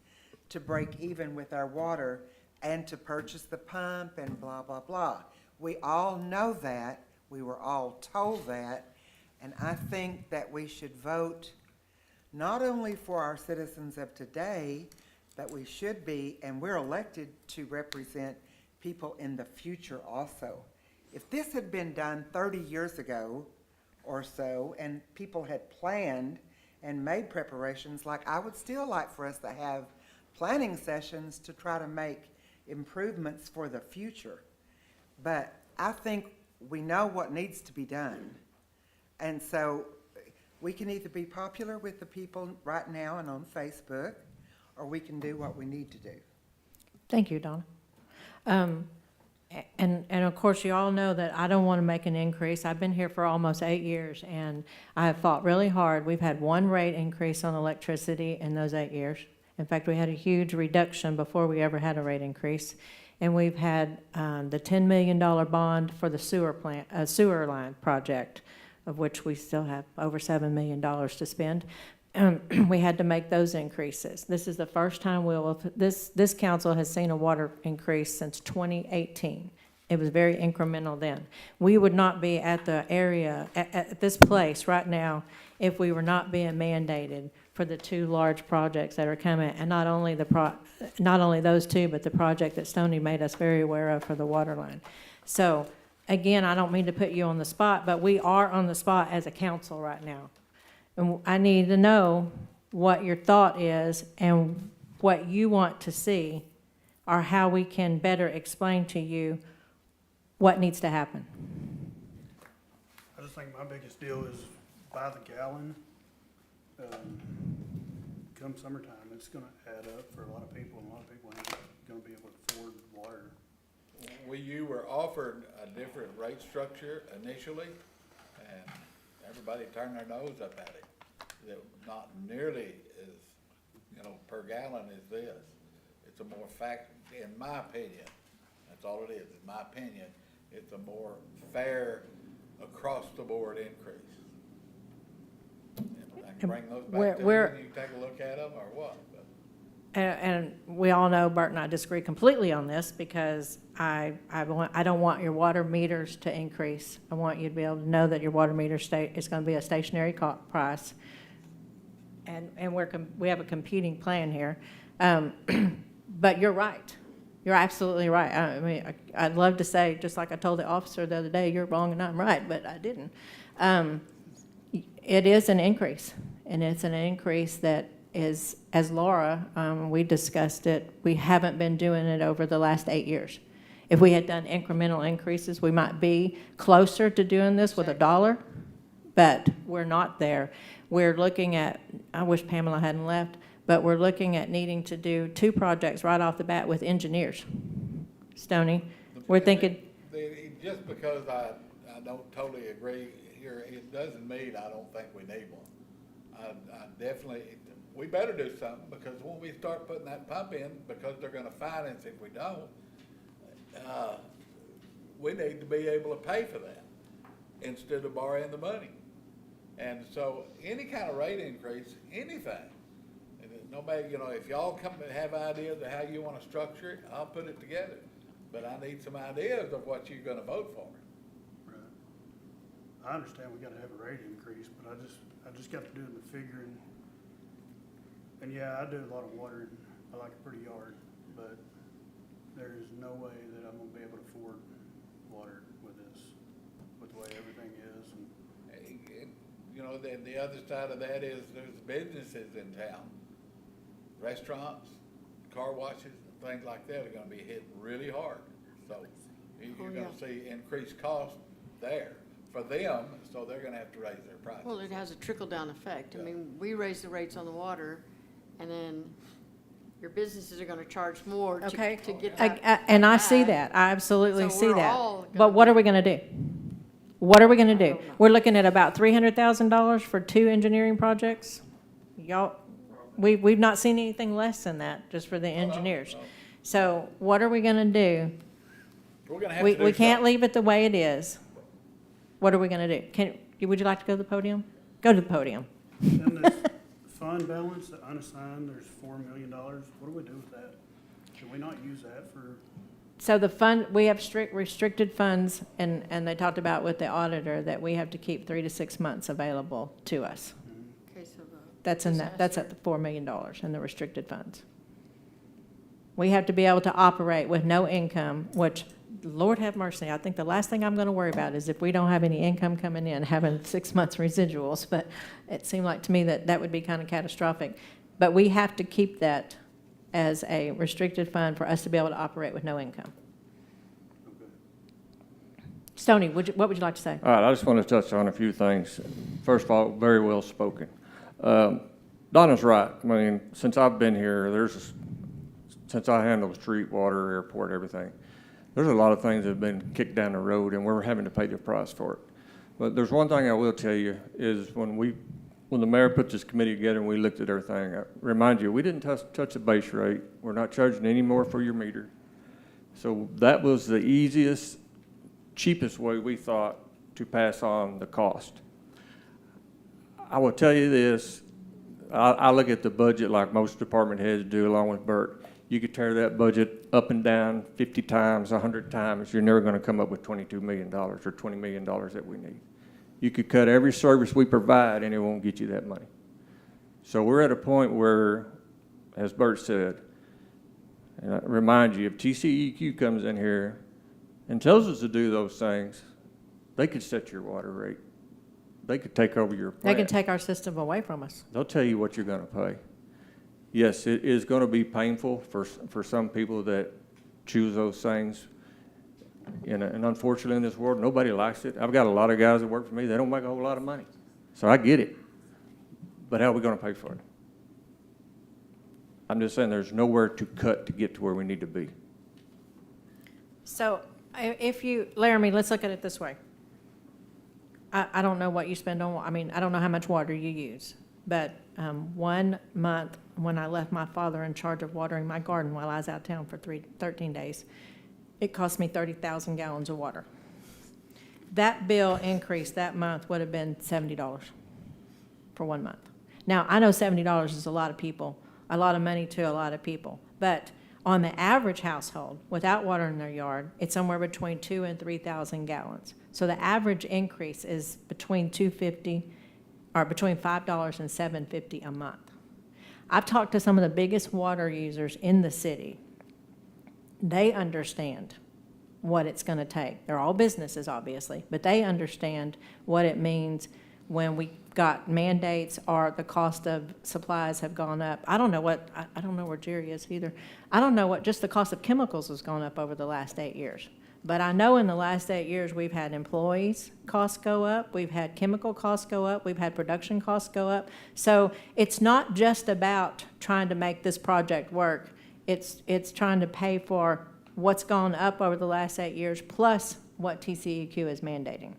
Speaker 3: to break even with our water and to purchase the pump and blah, blah, blah. We all know that. We were all told that. And I think that we should vote not only for our citizens of today, but we should be, and we're elected to represent people in the future also. If this had been done 30 years ago or so, and people had planned and made preparations, like I would still like for us to have planning sessions to try to make improvements for the future. But I think we know what needs to be done. And so we can either be popular with the people right now and on Facebook, or we can do what we need to do.
Speaker 5: Thank you, Donna. And of course, you all know that I don't want to make an increase. I've been here for almost 8 years, and I have fought really hard. We've had one rate increase on electricity in those 8 years. In fact, we had a huge reduction before we ever had a rate increase. And we've had the $10 million bond for the sewer line project, of which we still have over $7 million to spend. We had to make those increases. This is the first time this council has seen a water increase since 2018. It was very incremental then. We would not be at the area, at this place right now, if we were not being mandated for the two large projects that are coming, and not only those two, but the project that Stoney made us very aware of for the water line. So, again, I don't mean to put you on the spot, but we are on the spot as a council right now. And I need to know what your thought is and what you want to see, or how we can better explain to you what needs to happen.
Speaker 15: I just think my biggest deal is by the gallon. Come summertime, it's gonna add up for a lot of people, and a lot of people ain't gonna be able to afford water.
Speaker 7: You were offered a different rate structure initially, and everybody turned their nose up at it. That not nearly as, per gallon as this. It's a more in my opinion, that's all it is, in my opinion, it's a more fair, across-the-board increase. And I can bring those back to you, and you can take a look at them, or what?
Speaker 5: And we all know Bert and I disagree completely on this, because I don't want your water meters to increase. I want you to be able to know that your water meter is going to be a stationary price. And we have a competing plan here. But you're right. You're absolutely right. I mean, I'd love to say, just like I told the officer the other day, you're wrong and I'm right, but I didn't. It is an increase, and it's an increase that is, as Laura, we discussed it, we haven't been doing it over the last 8 years. If we had done incremental increases, we might be closer to doing this with $1, but we're not there. We're looking at, I wish Pamela hadn't left, but we're looking at needing to do 2 projects right off the bat with engineers. Stoney, we're thinking.
Speaker 7: Just because I don't totally agree here, it doesn't mean I don't think we need one. I definitely, we better do something, because when we start putting that pump in, because they're gonna finance if we don't, we need to be able to pay for that instead of borrowing the money. And so any kind of rate increase, anything, and nobody, if y'all come and have ideas of how you want to structure it, I'll put it together. But I need some ideas of what you're going to vote for.
Speaker 15: Right. I understand we gotta have a rate increase, but I just got to do the figuring. And yeah, I do a lot of watering. I like a pretty yard, but there is no way that I'm gonna be able to afford water with this, with the way everything is. And
Speaker 7: Then the other side of that is there's businesses in town. Restaurants, car washes, and things like that are gonna be hit really hard. So you're gonna see increased costs there for them, so they're gonna have to raise their prices.
Speaker 14: Well, it has a trickle-down effect. I mean, we raise the rates on the water, and then your businesses are gonna charge more to get that.
Speaker 5: And I see that. I absolutely
Speaker 14: So
Speaker 5: see
Speaker 14: we're
Speaker 5: that.
Speaker 14: all gonna
Speaker 5: But what are we going to do? What are we gonna do? We're looking at about $300,000 for 2 engineering projects? Y'all, we've not seen anything less than that, just for the engineers. So what are we gonna do?
Speaker 7: We're gonna have
Speaker 5: We
Speaker 7: to do
Speaker 5: can't
Speaker 7: something.
Speaker 5: leave it the way it is. What are we gonna do? Would you like to go to the podium? Go to the podium.
Speaker 15: And this fund balance, the unassigned, there's $4 million. What do we do with that? Should we not use that for,
Speaker 5: So the fund, we have restricted funds, and they talked about with the auditor that we have to keep 3 to 6 months available to us.
Speaker 14: Case of a
Speaker 5: That's in that, that's at
Speaker 14: disaster.
Speaker 5: the $4 million in the restricted funds. We have to be able to operate with no income, which, Lord have mercy, I think the last thing I'm gonna worry about is if we don't have any income coming in, having 6 months residuals, but it seemed like to me that that would be kind of catastrophic. But we have to keep that as a restricted fund for us to be able to operate with no income. Stoney, what would you like to say?
Speaker 12: All right, I just want to touch on a few things. First of all, very well spoken. Donna's right. I mean, since I've been here, since I handle street, water, airport, everything, there's a lot of things that have been kicked down the road, and we're having to pay the price for it. But there's one thing I will tell you is when the mayor put this committee together and we looked at everything, I remind you, we didn't touch the base rate. We're not charging any more for your meter. So that was the easiest, cheapest way we thought to pass on the cost. I will tell you this, I look at the budget like most department heads do along with Bert. You could tear that budget up and down 50 times, 100 times. You're never going to come up with $22 million or $20 million that we need. You could cut every service we provide and it won't get you that money. So we're at a point where, as Bert said, and I remind you, if TCEQ comes in here and tells us to do those things, they could set your water rate. They could take over your
Speaker 5: They
Speaker 12: plant.
Speaker 5: can take our system away from us.
Speaker 12: They'll tell you what you're going to pay. Yes, it is going to be painful for some people that choose those things. And unfortunately in this world, nobody likes it. I've got a lot of guys that work for me. They don't make a whole lot of money. So I get it. But how are we going to pay for it? I'm just saying there's nowhere to cut to get to where we need to be.
Speaker 5: So Laramie, let's look at it this way. I don't know what you spend on, I don't know how much water you use, but 1 month when I left my father in charge of watering my garden while I was out of town for 13 days, it cost me 30,000 gallons of water. That bill increase that month would have been $70 for 1 month. Now, I know $70 is a lot of people, a lot of money to a lot of people, but on the average household, without water in their yard, it's somewhere between 2,000 and 3,000 gallons. So the average increase is between $2.50 or between $5 and $7.50 a month. I've talked to some of the biggest water users in the city. They understand what it's going to take. They're all businesses, obviously, but they understand what it means when we got mandates or the cost of supplies have gone up. I don't know where Jerry is either. I don't know what just the cost of chemicals has gone up over the last 8 years. But I know in the last 8 years, we've had employees costs go up, we've had chemical costs go up, we've had production costs go up. So it's not just about trying to make this project work. It's trying to pay for what's gone up over the last 8 years, plus what TCEQ is mandating.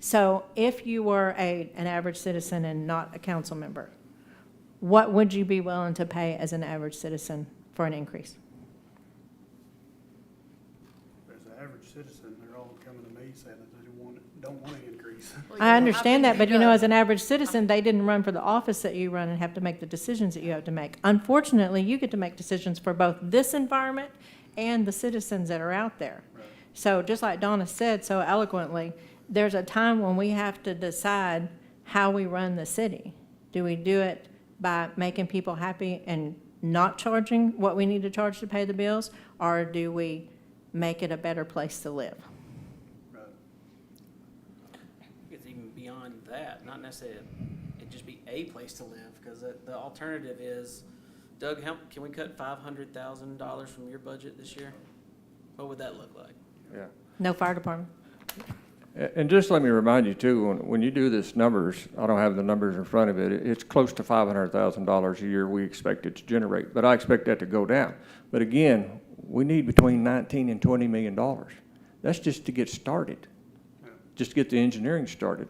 Speaker 5: So if you were an average citizen and not a council member, what would you be willing to pay as an average citizen for an increase?
Speaker 15: as an average citizen, they're all coming to me saying that they don't want an increase.
Speaker 5: I understand that, but you know, as an average citizen, they didn't run for the office that you run and have to make the decisions that you have to make. Unfortunately, you get to make decisions for both this environment and the citizens that are out there.
Speaker 15: Right.
Speaker 5: So just like Donna said so eloquently, there's a time when we have to decide how we run the city. Do we do it by making people happy and not charging what we need to charge to pay the bills, or do we make it a better place to live?
Speaker 15: Right.
Speaker 8: It's even beyond that, not necessarily, it'd just be a place to live, because the alternative is, Doug, can we cut $500,000 from your budget this year? What would that look like?
Speaker 12: Yeah.
Speaker 5: No fire department?
Speaker 12: And just let me remind you too, when you do this numbers, I don't have the numbers in front of it, it's close to $500,000 a year we expect it to generate, but I expect that to go down. But again, we need between 19 and $20 million. That's just to get started. just to get the engineering started.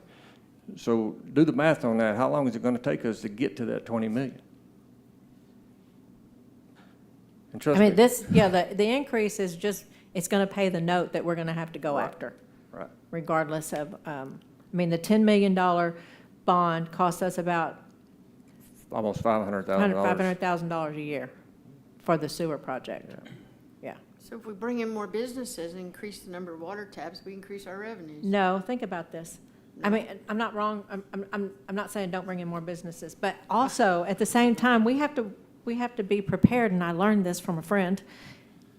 Speaker 12: So do the math on that. How long is it gonna take us to get to that 20 million? And
Speaker 5: I
Speaker 12: trust me.
Speaker 5: mean, the increase is just, it's gonna pay the note that we're gonna have to go
Speaker 12: Right.
Speaker 5: after,
Speaker 12: Right.
Speaker 5: regardless of, I mean, the $10 million bond costs us about
Speaker 12: Almost $500,000.
Speaker 5: $500,000 a year for the sewer project. Yeah.
Speaker 14: So if we bring in more businesses and increase the number of water taps, we increase our revenues.
Speaker 5: No, think about this. I mean, I'm not wrong, I'm not saying don't bring in more businesses, but also, at the same time, we have to be prepared, and I learned this from a friend.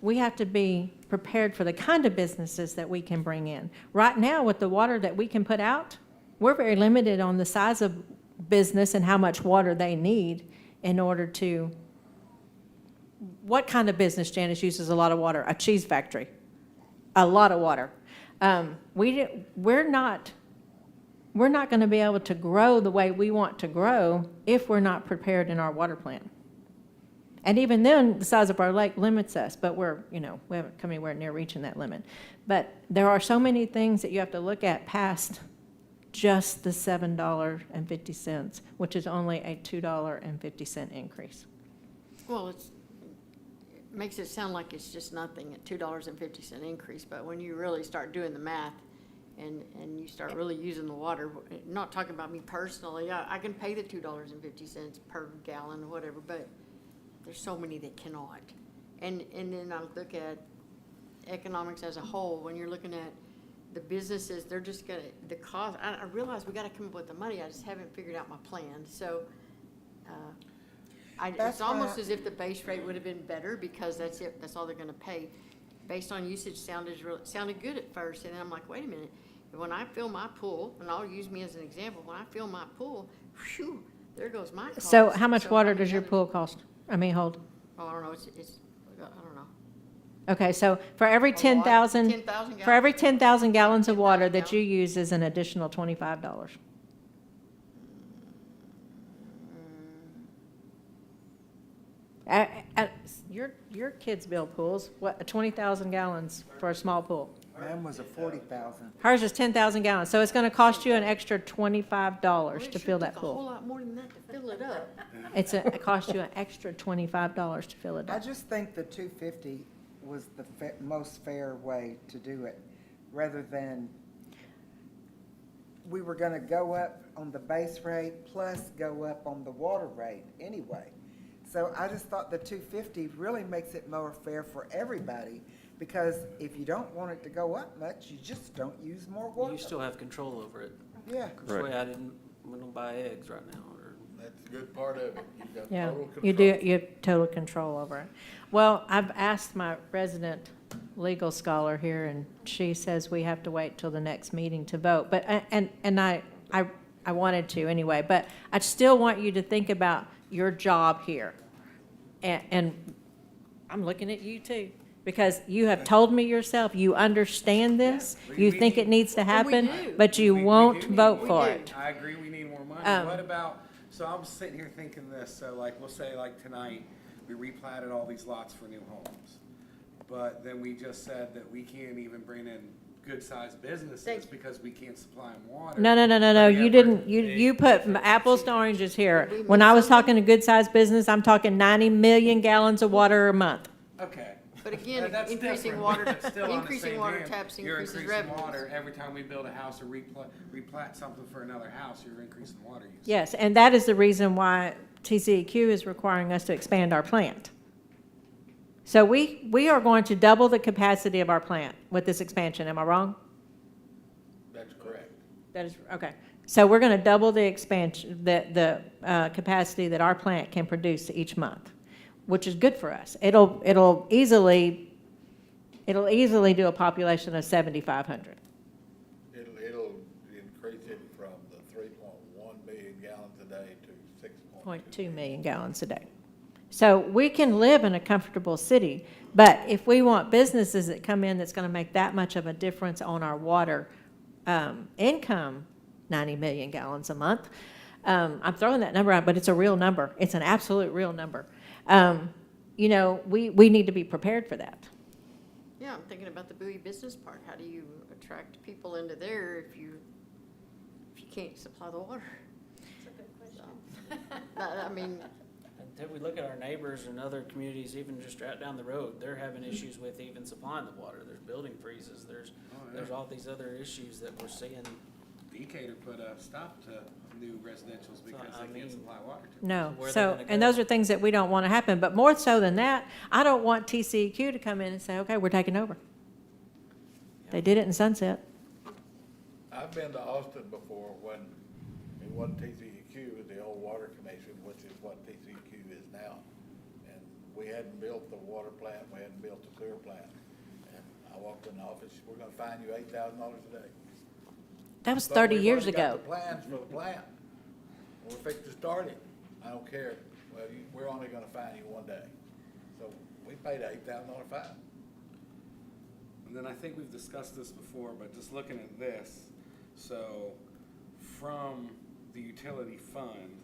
Speaker 5: We have to be prepared for the kind of businesses that we can bring in. Right now, with the water that we can put out, we're very limited on the size of business and how much water they need in order to, what kind of business, Janice, uses a lot of water? A cheese factory, a lot of water. We're not going to be able to grow the way we want to grow if we're not prepared in our water plant. And even then, the size of our lake limits us, but we haven't come anywhere near reaching that limit. But there are so many things that you have to look at past just the $7.50, which is only a $2.50 increase.
Speaker 14: Well, it makes it sound like it's just nothing, a $2.50 increase, but when you really start doing the math and you start really using the water, not talking about me personally, I can pay the $2.50 per gallon or whatever, but there's so many that cannot. And then I look at economics as a whole, when you're looking at the businesses, they're just gonna, the cost, I realize we gotta come up with the money, I just haven't figured out my plan, so, it's almost as if the base rate would have been better, because that's it, that's all they're gonna pay. Based on usage sounded good at first, and then I'm like, wait a minute, when I fill my pool, and I'll use me as an example, when I fill my pool, whew, there goes my cost.
Speaker 5: So how much
Speaker 14: So
Speaker 5: water
Speaker 14: how many
Speaker 5: does your
Speaker 14: other-
Speaker 5: pool cost? Hold?
Speaker 14: Oh, I don't know, it's, I don't know.
Speaker 5: Okay, so for every
Speaker 14: A lot,
Speaker 5: 10,000,
Speaker 14: 10,000
Speaker 5: for every
Speaker 14: gallons?
Speaker 5: 10,000 gallons of water
Speaker 14: 10,000
Speaker 5: that you use is an additional $25. Your kids build pools, what, 20,000 gallons for a small pool?
Speaker 3: Mine was a 40,000.
Speaker 5: Hers is 10,000 gallons, so it's gonna cost you an extra $25
Speaker 14: Well, it
Speaker 5: to
Speaker 14: sure
Speaker 5: fill that
Speaker 14: took a whole
Speaker 5: pool.
Speaker 14: lot more than that to fill it up.
Speaker 5: It costs you an extra $25 to fill it
Speaker 3: I
Speaker 5: up.
Speaker 3: just think the 250 was the most fair way to do it, rather than we were gonna go up on the base rate plus go up on the water rate anyway. So I just thought the 250 really makes it more fair for everybody, because if you don't want it to go up much, you just don't use more water.
Speaker 8: You still have control over it.
Speaker 3: Yeah.
Speaker 8: That's why I didn't want to buy eggs right now, or
Speaker 7: That's the good part of it. You've got
Speaker 5: Yeah,
Speaker 7: total control.
Speaker 5: you do, you have total control over it. Well, I've asked my resident legal scholar here, and she says we have to wait till the next meeting to vote, but, and I wanted to anyway, but I still want you to think about your job here. And I'm looking at you too, because you have told me yourself, you understand this, you think it needs to happen,
Speaker 14: do.
Speaker 5: but you
Speaker 2: We
Speaker 5: won't
Speaker 2: do need
Speaker 5: vote
Speaker 2: more
Speaker 5: for
Speaker 14: do.
Speaker 5: it.
Speaker 2: I agree, we need more money. What about, so I'm sitting here thinking this, so like, we'll say like tonight, we replatted all these lots for new homes. But then we just said that we can't even bring in good-sized businesses because we can't supply them water.
Speaker 5: No,
Speaker 2: But
Speaker 5: you
Speaker 2: yet
Speaker 5: didn't,
Speaker 2: we're-
Speaker 5: you put apples to oranges here.
Speaker 14: Did we
Speaker 5: When
Speaker 14: miss
Speaker 5: I was
Speaker 14: something?
Speaker 5: talking a good-sized business, I'm talking 90 million gallons of water a month.
Speaker 2: Okay.
Speaker 14: But again,
Speaker 2: That's
Speaker 14: increasing
Speaker 2: different,
Speaker 14: water,
Speaker 2: but still on the
Speaker 14: increasing
Speaker 2: same
Speaker 14: water
Speaker 2: hand,
Speaker 14: taps
Speaker 2: you're
Speaker 14: increases
Speaker 2: increasing
Speaker 14: revenues.
Speaker 2: water every time we build a house or replat something for another house, you're increasing water use.
Speaker 5: Yes, and that is the reason why TCEQ is requiring us to expand our plant. So we are going to double the capacity of our plant with this expansion, am I wrong?
Speaker 7: That's correct.
Speaker 5: That is, okay. So we're going to double the expansion, the capacity that our plant can produce each month, which is good for us. It'll easily do a population of 7,500.
Speaker 7: It'll increase it from the 3.1 million gallons a day to
Speaker 5: 0.2 million gallons a day. So we can live in a comfortable city, but if we want businesses that come in that's going to make that much of a difference on our water income, 90 million gallons a month, I'm throwing that number out, but it's a real number. It's an absolute real number. We need to be prepared for that.
Speaker 14: Yeah, I'm thinking about the Bowie Business Park. How do you attract people into there if you can't supply the water?
Speaker 4: That's a good question.
Speaker 14: I mean,
Speaker 8: Until we look at our neighbors and other communities, even just right down the road, they're having issues with even supplying the water. There's building freezes, there's all these other issues that we're seeing.
Speaker 2: Decatur put a stop to new residentials because
Speaker 8: I
Speaker 2: they
Speaker 8: mean-
Speaker 2: can't supply water to them.
Speaker 5: No,
Speaker 8: Where are they
Speaker 5: so,
Speaker 8: gonna
Speaker 5: and
Speaker 8: go?
Speaker 5: those are things that we don't want to happen, but more so than that, I don't want TCEQ to come in and say, okay, we're taking over. They did it in Sunset.
Speaker 7: I've been to Austin before when it wasn't TCEQ, it was the old Water Commission, which is what TCEQ is now. And we hadn't built the water plant, we hadn't built the sewer plant. And I walked in the office, we're gonna fine you $8,000 a day.
Speaker 5: That was
Speaker 7: But
Speaker 5: 30
Speaker 7: we've
Speaker 5: years
Speaker 7: already got
Speaker 5: ago.
Speaker 7: the plans for the plant. We're fixing to start it. I don't care. Well, we're only gonna fine you one day. So we paid an $8,000 fine.
Speaker 2: And then I think we've discussed this before, but just looking at this, so from the utility fund,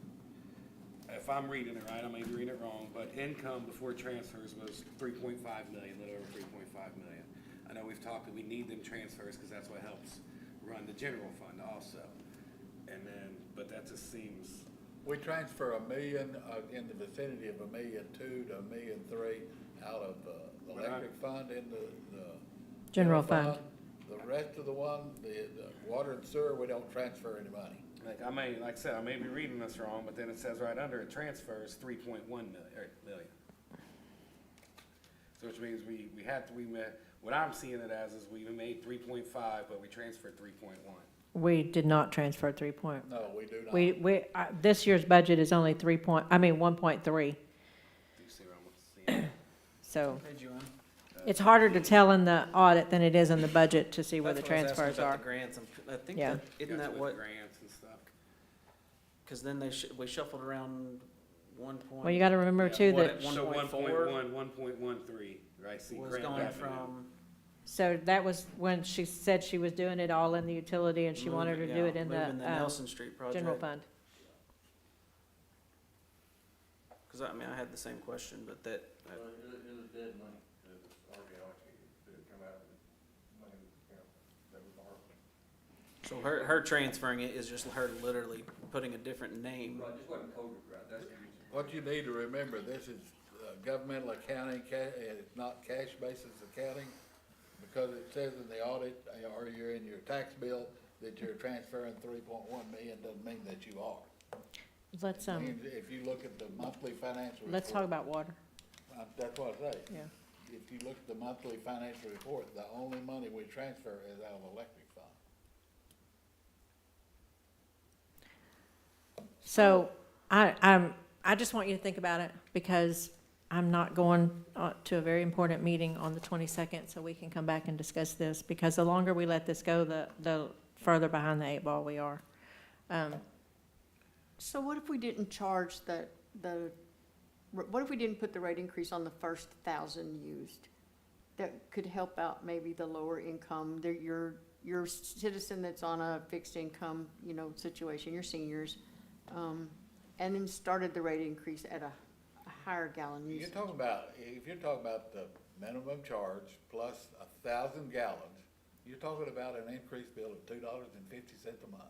Speaker 2: if I'm reading it right, I may be reading it wrong, but income before transfers was 3.5 million, a little over 3.5 million. I know we've talked that we need them transfers because that's what helps run the general fund also. And then, but that just seems,
Speaker 7: We transfer $1 million, in the vicinity of $1.2 million to $1.3 million out of the electric fund into the.
Speaker 5: General fund.
Speaker 7: The rest of the one, the water and sewer, we don't transfer any money.
Speaker 2: like I said, I may be reading this wrong, but then it says right under it transfers 3.1 million. So which means what I'm seeing it as is we made 3.5, but we transferred 3.1.
Speaker 5: We did not transfer 3 point.
Speaker 7: No, we do not.
Speaker 5: This year's budget is only 1.3.
Speaker 2: Do you see what I'm seeing?
Speaker 5: So
Speaker 8: Hey, Joanne.
Speaker 5: it's harder to tell in the audit than it is in the budget to see where the
Speaker 8: That's what I was asking
Speaker 5: transfers
Speaker 8: about
Speaker 5: are.
Speaker 8: the grants. I think
Speaker 5: Yeah.
Speaker 8: that, isn't
Speaker 2: Got
Speaker 8: that
Speaker 2: with
Speaker 8: what,
Speaker 2: grants and stuff.
Speaker 8: because then we shuffled around 1 point.
Speaker 5: Well, you gotta remember too
Speaker 8: what,
Speaker 5: that,
Speaker 8: at
Speaker 2: So
Speaker 8: 1.4
Speaker 2: 1.13, right? See,
Speaker 8: was
Speaker 2: grant
Speaker 8: going
Speaker 2: revenue.
Speaker 8: from,
Speaker 5: so that was when she said she was doing it all in the utility and she wanted to do it in
Speaker 8: moving the
Speaker 5: the
Speaker 8: Nelson Street project.
Speaker 5: general fund.
Speaker 8: Because I mean, I had the same question, but that,
Speaker 7: It was dead money. It was already allocated. It come out of the money that was borrowed.
Speaker 8: so her transferring it is just her literally putting a different name.
Speaker 12: just wasn't coded right, that's the reason.
Speaker 7: What you need to remember, this is governmental accounting, it's not cash basis accounting, because it says in the audit, or you're in your tax bill, that you're transferring 3.1 million, doesn't mean that you are.
Speaker 5: Let's,
Speaker 7: It means if you look at the monthly financial report.
Speaker 5: let's talk about water.
Speaker 7: That's what I say.
Speaker 5: Yeah.
Speaker 7: If you look at the monthly financial report, the only money we transfer is out of electric fund.
Speaker 5: So I just want you to think about it because I'm not going to a very important meeting on the 22nd, so we can come back and discuss this, because the longer we let this go, the further behind the 8 ball we are.
Speaker 14: so what if we didn't charge what if we didn't put the rate increase on the first 1,000 used? That could help out maybe the lower income, your citizen that's on a fixed income, situation, your seniors, and then started the rate increase at a higher gallon
Speaker 7: If
Speaker 14: use.
Speaker 7: you're talking about the minimum charge plus 1,000 gallons, you're talking about an increased bill of $2.50 a month.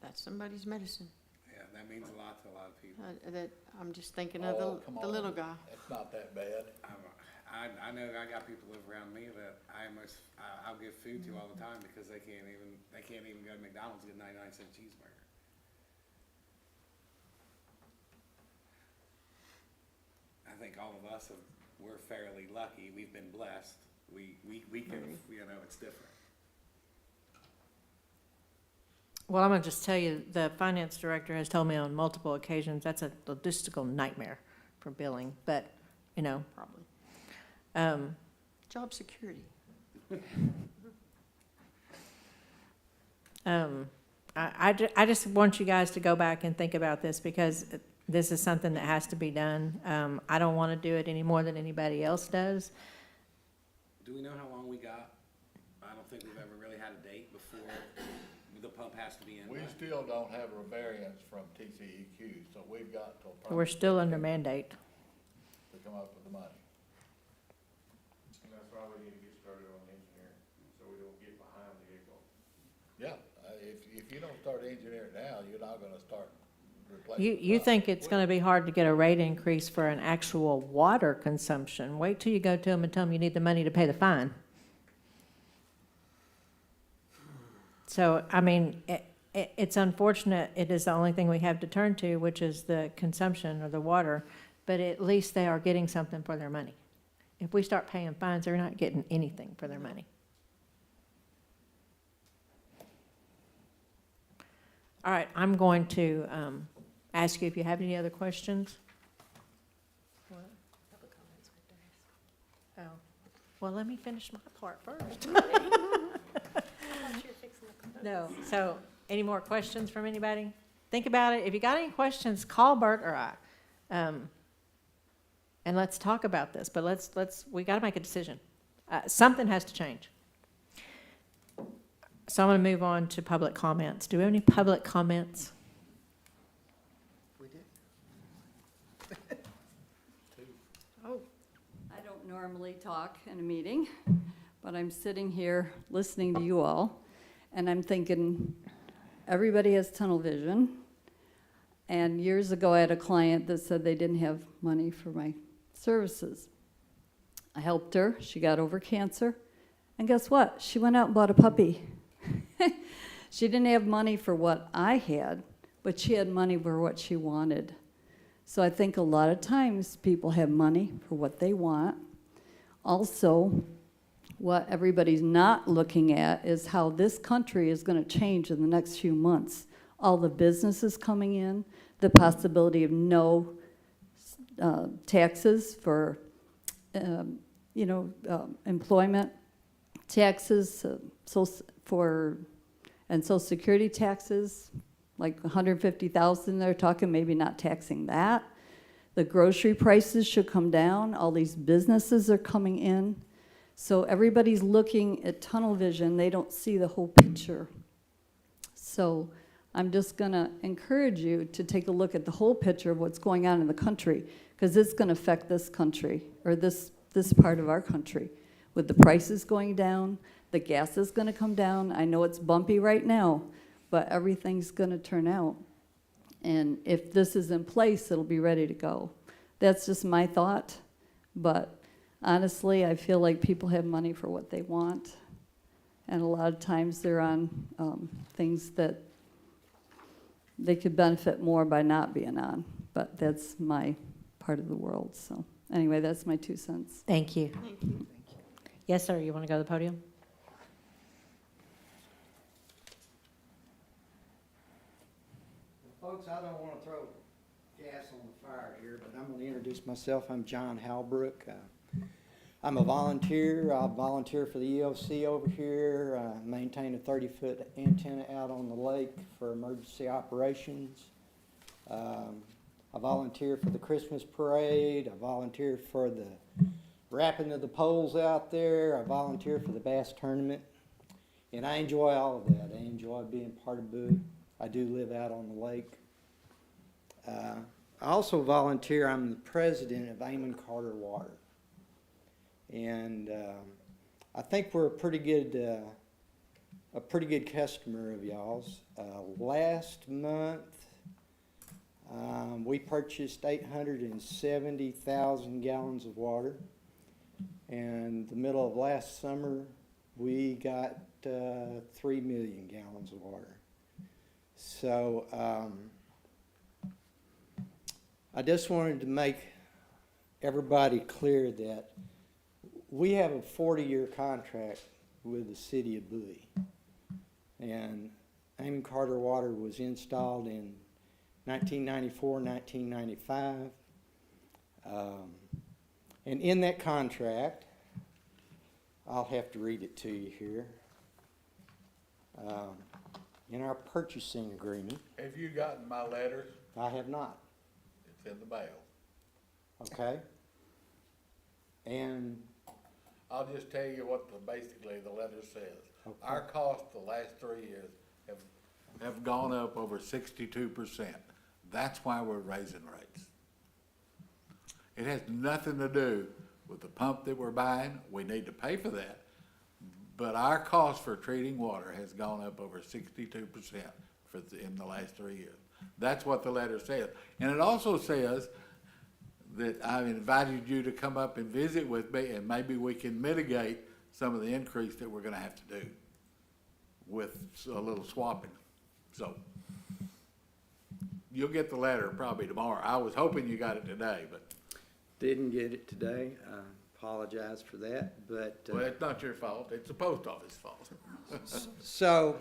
Speaker 14: That's somebody's medicine.
Speaker 2: Yeah, that means a lot to a lot of people.
Speaker 14: That, I'm just thinking of
Speaker 7: Oh, come
Speaker 14: the
Speaker 7: on.
Speaker 14: little guy.
Speaker 7: It's not that bad.
Speaker 2: I know I got people live around me that I'll give food to all the time because they can't even go to McDonald's and get a 99-cent cheeseburger. I think all of us we're fairly lucky. We've been blessed. We can, it's different.
Speaker 5: Well, I'm gonna just tell you, the finance director has told me on multiple occasions, that's a logistical nightmare for billing, but,
Speaker 14: Probably. Job security.
Speaker 5: I just want you guys to go back and think about this, because this is something that has to be done. I don't want to do it any more than anybody else does.
Speaker 2: Do we know how long we got? I don't think we've ever really had a date before the pump has to be in.
Speaker 7: We still don't have a variance from TCEQ, so we've got till.
Speaker 5: We're still under mandate.
Speaker 7: To come up with the money.
Speaker 16: And that's why we need to get
Speaker 7: started on engineering, so we don't get behind the eight ball.
Speaker 16: Yeah, if you don't start engineering now, you're not gonna start replacing.
Speaker 5: You think it's gonna be hard to get a rate increase for an actual water consumption? Wait till you go to them and tell them you need the money to pay the fine. So, I mean, it's unfortunate, it is the only thing we have to turn to, which is the consumption of the water, but at least they are getting something for their money. If we start paying fines, they're not getting anything for their money. All right, I'm going to ask you if you have any other questions. Oh, well, let me finish my part first. No, so, any more questions from anybody? Think about it. If you got any questions, call Bert or I. And let's talk about this, but we gotta make a decision. Something has to change. So I'm gonna move on to public comments. Do we have any public comments?
Speaker 3: We did.
Speaker 17: I don't normally talk in a meeting, but I'm sitting here listening to you all, and I'm thinking, everybody has tunnel vision. And years ago, I had a client that said they didn't have money for my services. I helped her, she got over cancer, and guess what? She went out and bought a puppy. She didn't have money for what I had, but she had money for what she wanted. So I think a lot of times people have money for what they want. Also, what everybody's not looking at is how this country is going to change in the next few months. All the businesses coming in, the possibility of no taxes for, employment taxes, and Social Security taxes, like 150,000 they're talking, maybe not taxing that. The grocery prices should come down. All these businesses are coming in. So everybody's looking at tunnel vision. They don't see the whole picture. So I'm just going to encourage you to take a look at the whole picture of what's going on in the country, because it's going to affect this country, or this part of our country. With the prices going down, the gas is going to come down. I know it's bumpy right now, but everything's going to turn out. And if this is in place, it'll be ready to go. That's just my thought. But honestly, I feel like people have money for what they want. And a lot of times they're on things that they could benefit more by not being on. But that's my part of the world. So anyway, that's my 2 cents.
Speaker 5: Thank you. Thank you. Yes, sir, you want to go to the podium?
Speaker 18: Folks, I don't want to throw gas on the fire here, but I'm going to introduce myself. I'm John Halbrook. I'm a volunteer. I volunteer for the EOC over here. I maintain a 30-foot antenna out on the lake for emergency operations. I volunteer for the Christmas parade. I volunteer for the wrapping of the poles out there. I volunteer for the bass tournament. And I enjoy all of that. I enjoy being part of Bowie. I do live out on the lake. I also volunteer. I'm the president of Amon Carter Water. And I think we're a pretty good customer of y'all's. Last month, we purchased 870,000 gallons of water. And the middle of last summer, we got 3 million gallons of water. So I just wanted to make everybody clear that we have a 40-year contract with the City of Bowie. And Amon Carter Water was installed in 1994, 1995. And in that contract, I'll have to read it to you here. In our purchasing agreement.
Speaker 16: Have you gotten my letters?
Speaker 18: I have not.
Speaker 16: It's in the mail.
Speaker 18: Okay. And
Speaker 16: I'll just tell you what basically the letter says.
Speaker 18: Okay.
Speaker 16: Our costs the last 3 years have gone up over 62%. That's why we're raising rates. It has nothing to do with the pump that we're buying. We need to pay for that. But our cost for treating water has gone up over 62% in the last 3 years. That's what the letter says. And it also says that I've invited you to come up and visit with me, and maybe we can mitigate some of the increase that we're gonna have to do with a little swapping. So, you'll get the letter probably tomorrow. I was hoping you got it today, but,
Speaker 18: Didn't get it today. I apologize for that, but,
Speaker 16: well, it's not your fault. It's the post office fault.
Speaker 18: so,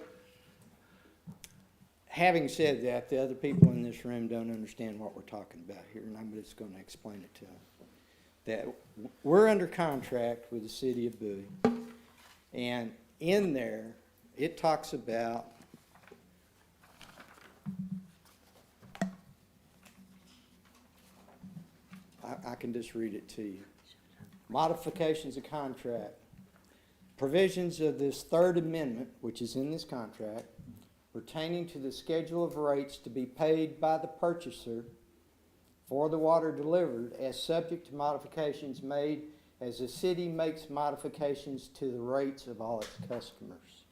Speaker 18: having said that, the other people in this room don't understand what we're talking about here, and I'm just gonna explain it to them. That we're under contract with the City of Bowie, and in there, it talks about I can just read it to you. Modifications of contract. Provisions of this third amendment, which is in this contract, pertaining to the schedule of rates to be paid by the purchaser for the water delivered as subject to modifications made as the city makes modifications to the rates of all its customers.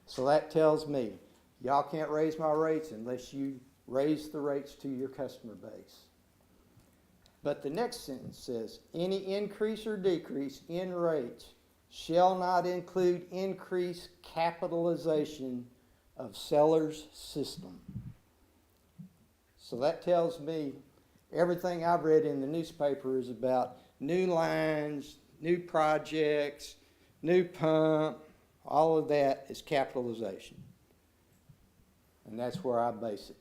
Speaker 18: So that tells me, y'all can't raise my rates unless you raise the rates to your customer base. But the next sentence says, any increase or decrease in rates shall not include increased capitalization of seller's system. So that tells me everything I've read in the newspaper is about new lines, new projects, new pump, all of that is capitalization. And that's where I base it.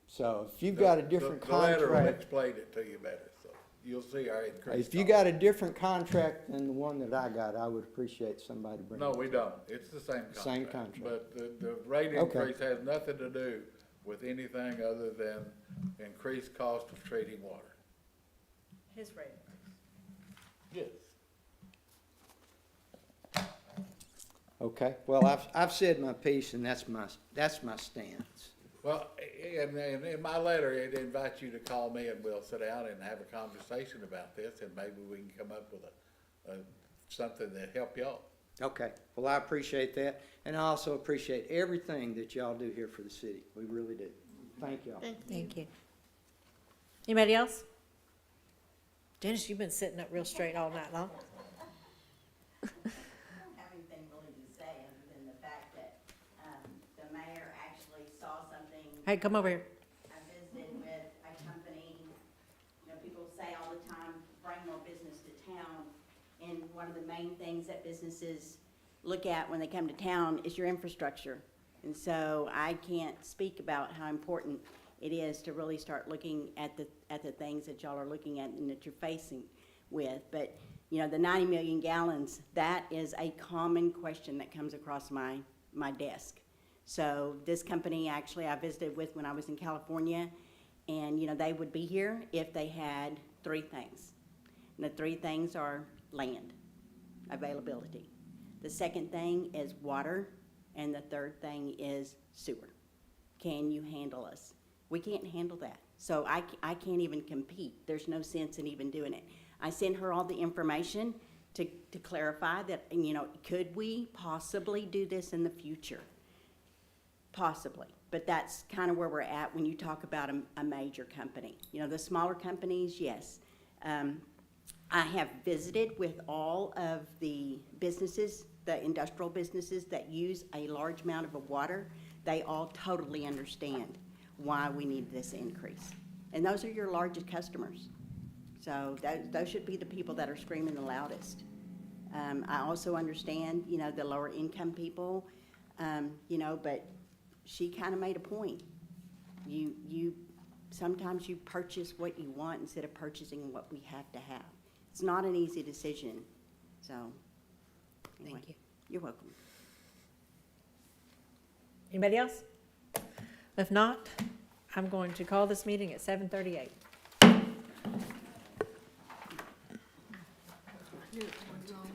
Speaker 18: So if you've got a different
Speaker 16: The letter will
Speaker 18: contract,
Speaker 16: explain it to you better, so you'll see our increase.
Speaker 18: if you got a different contract than the one that I got, I would appreciate somebody bringing it.
Speaker 16: No, we don't. It's the same contract.
Speaker 18: Same contract.
Speaker 16: But the rate
Speaker 18: Okay.
Speaker 16: increase has nothing to do with anything other than increased cost of treating water.
Speaker 5: His rate.
Speaker 16: Yes.
Speaker 18: Okay, well, I've said my piece, and that's my stance.
Speaker 16: Well, and in my letter, it invites you to call me and we'll sit down and have a conversation about this, and maybe we can come up with something that help y'all.
Speaker 18: Okay, well, I appreciate that, and I also appreciate everything that y'all do here for the city. We really do. Thank y'all.
Speaker 5: Thank you. Anybody else? Dennis, you've been sitting up real straight all night long.
Speaker 19: I don't have anything really to say other than the fact that the mayor actually saw something.
Speaker 5: Hey, come over here.
Speaker 19: I visited with a company, you know, people say all the time, bring more business to town. And one of the main things that businesses look at when they come to town is your infrastructure. And so I can't speak about how important it is to really start looking at the things that y'all are looking at and that you're facing with. But, you know, the 90 million gallons, that is a common question that comes across my desk. So this company actually I visited with when I was in California, and, you know, they would be here if they had three things. And the three things are land, availability. The second thing is water, and the third thing is sewer. Can you handle us? We can't handle that. So I can't even compete. There's no sense in even doing it. I sent her all the information to clarify that, you know, could we possibly do this in the future? Possibly. But that's kind of where we're at when you talk about a major company. You know, the smaller companies, yes. I have visited with all of the businesses, the industrial businesses that use a large amount of water. They all totally understand why we need this increase. And those are your largest customers. So those should be the people that are screaming the loudest. I also understand, you know, the lower income people, you know, but she kind of made a point. Sometimes you purchase what you want instead of purchasing what we have to have. It's not an easy decision. So, anyway,
Speaker 5: Thank you.
Speaker 19: You're welcome.
Speaker 5: Anybody else? If not, I'm going to call this meeting at 7:38.
Speaker 1: I knew it was wrong.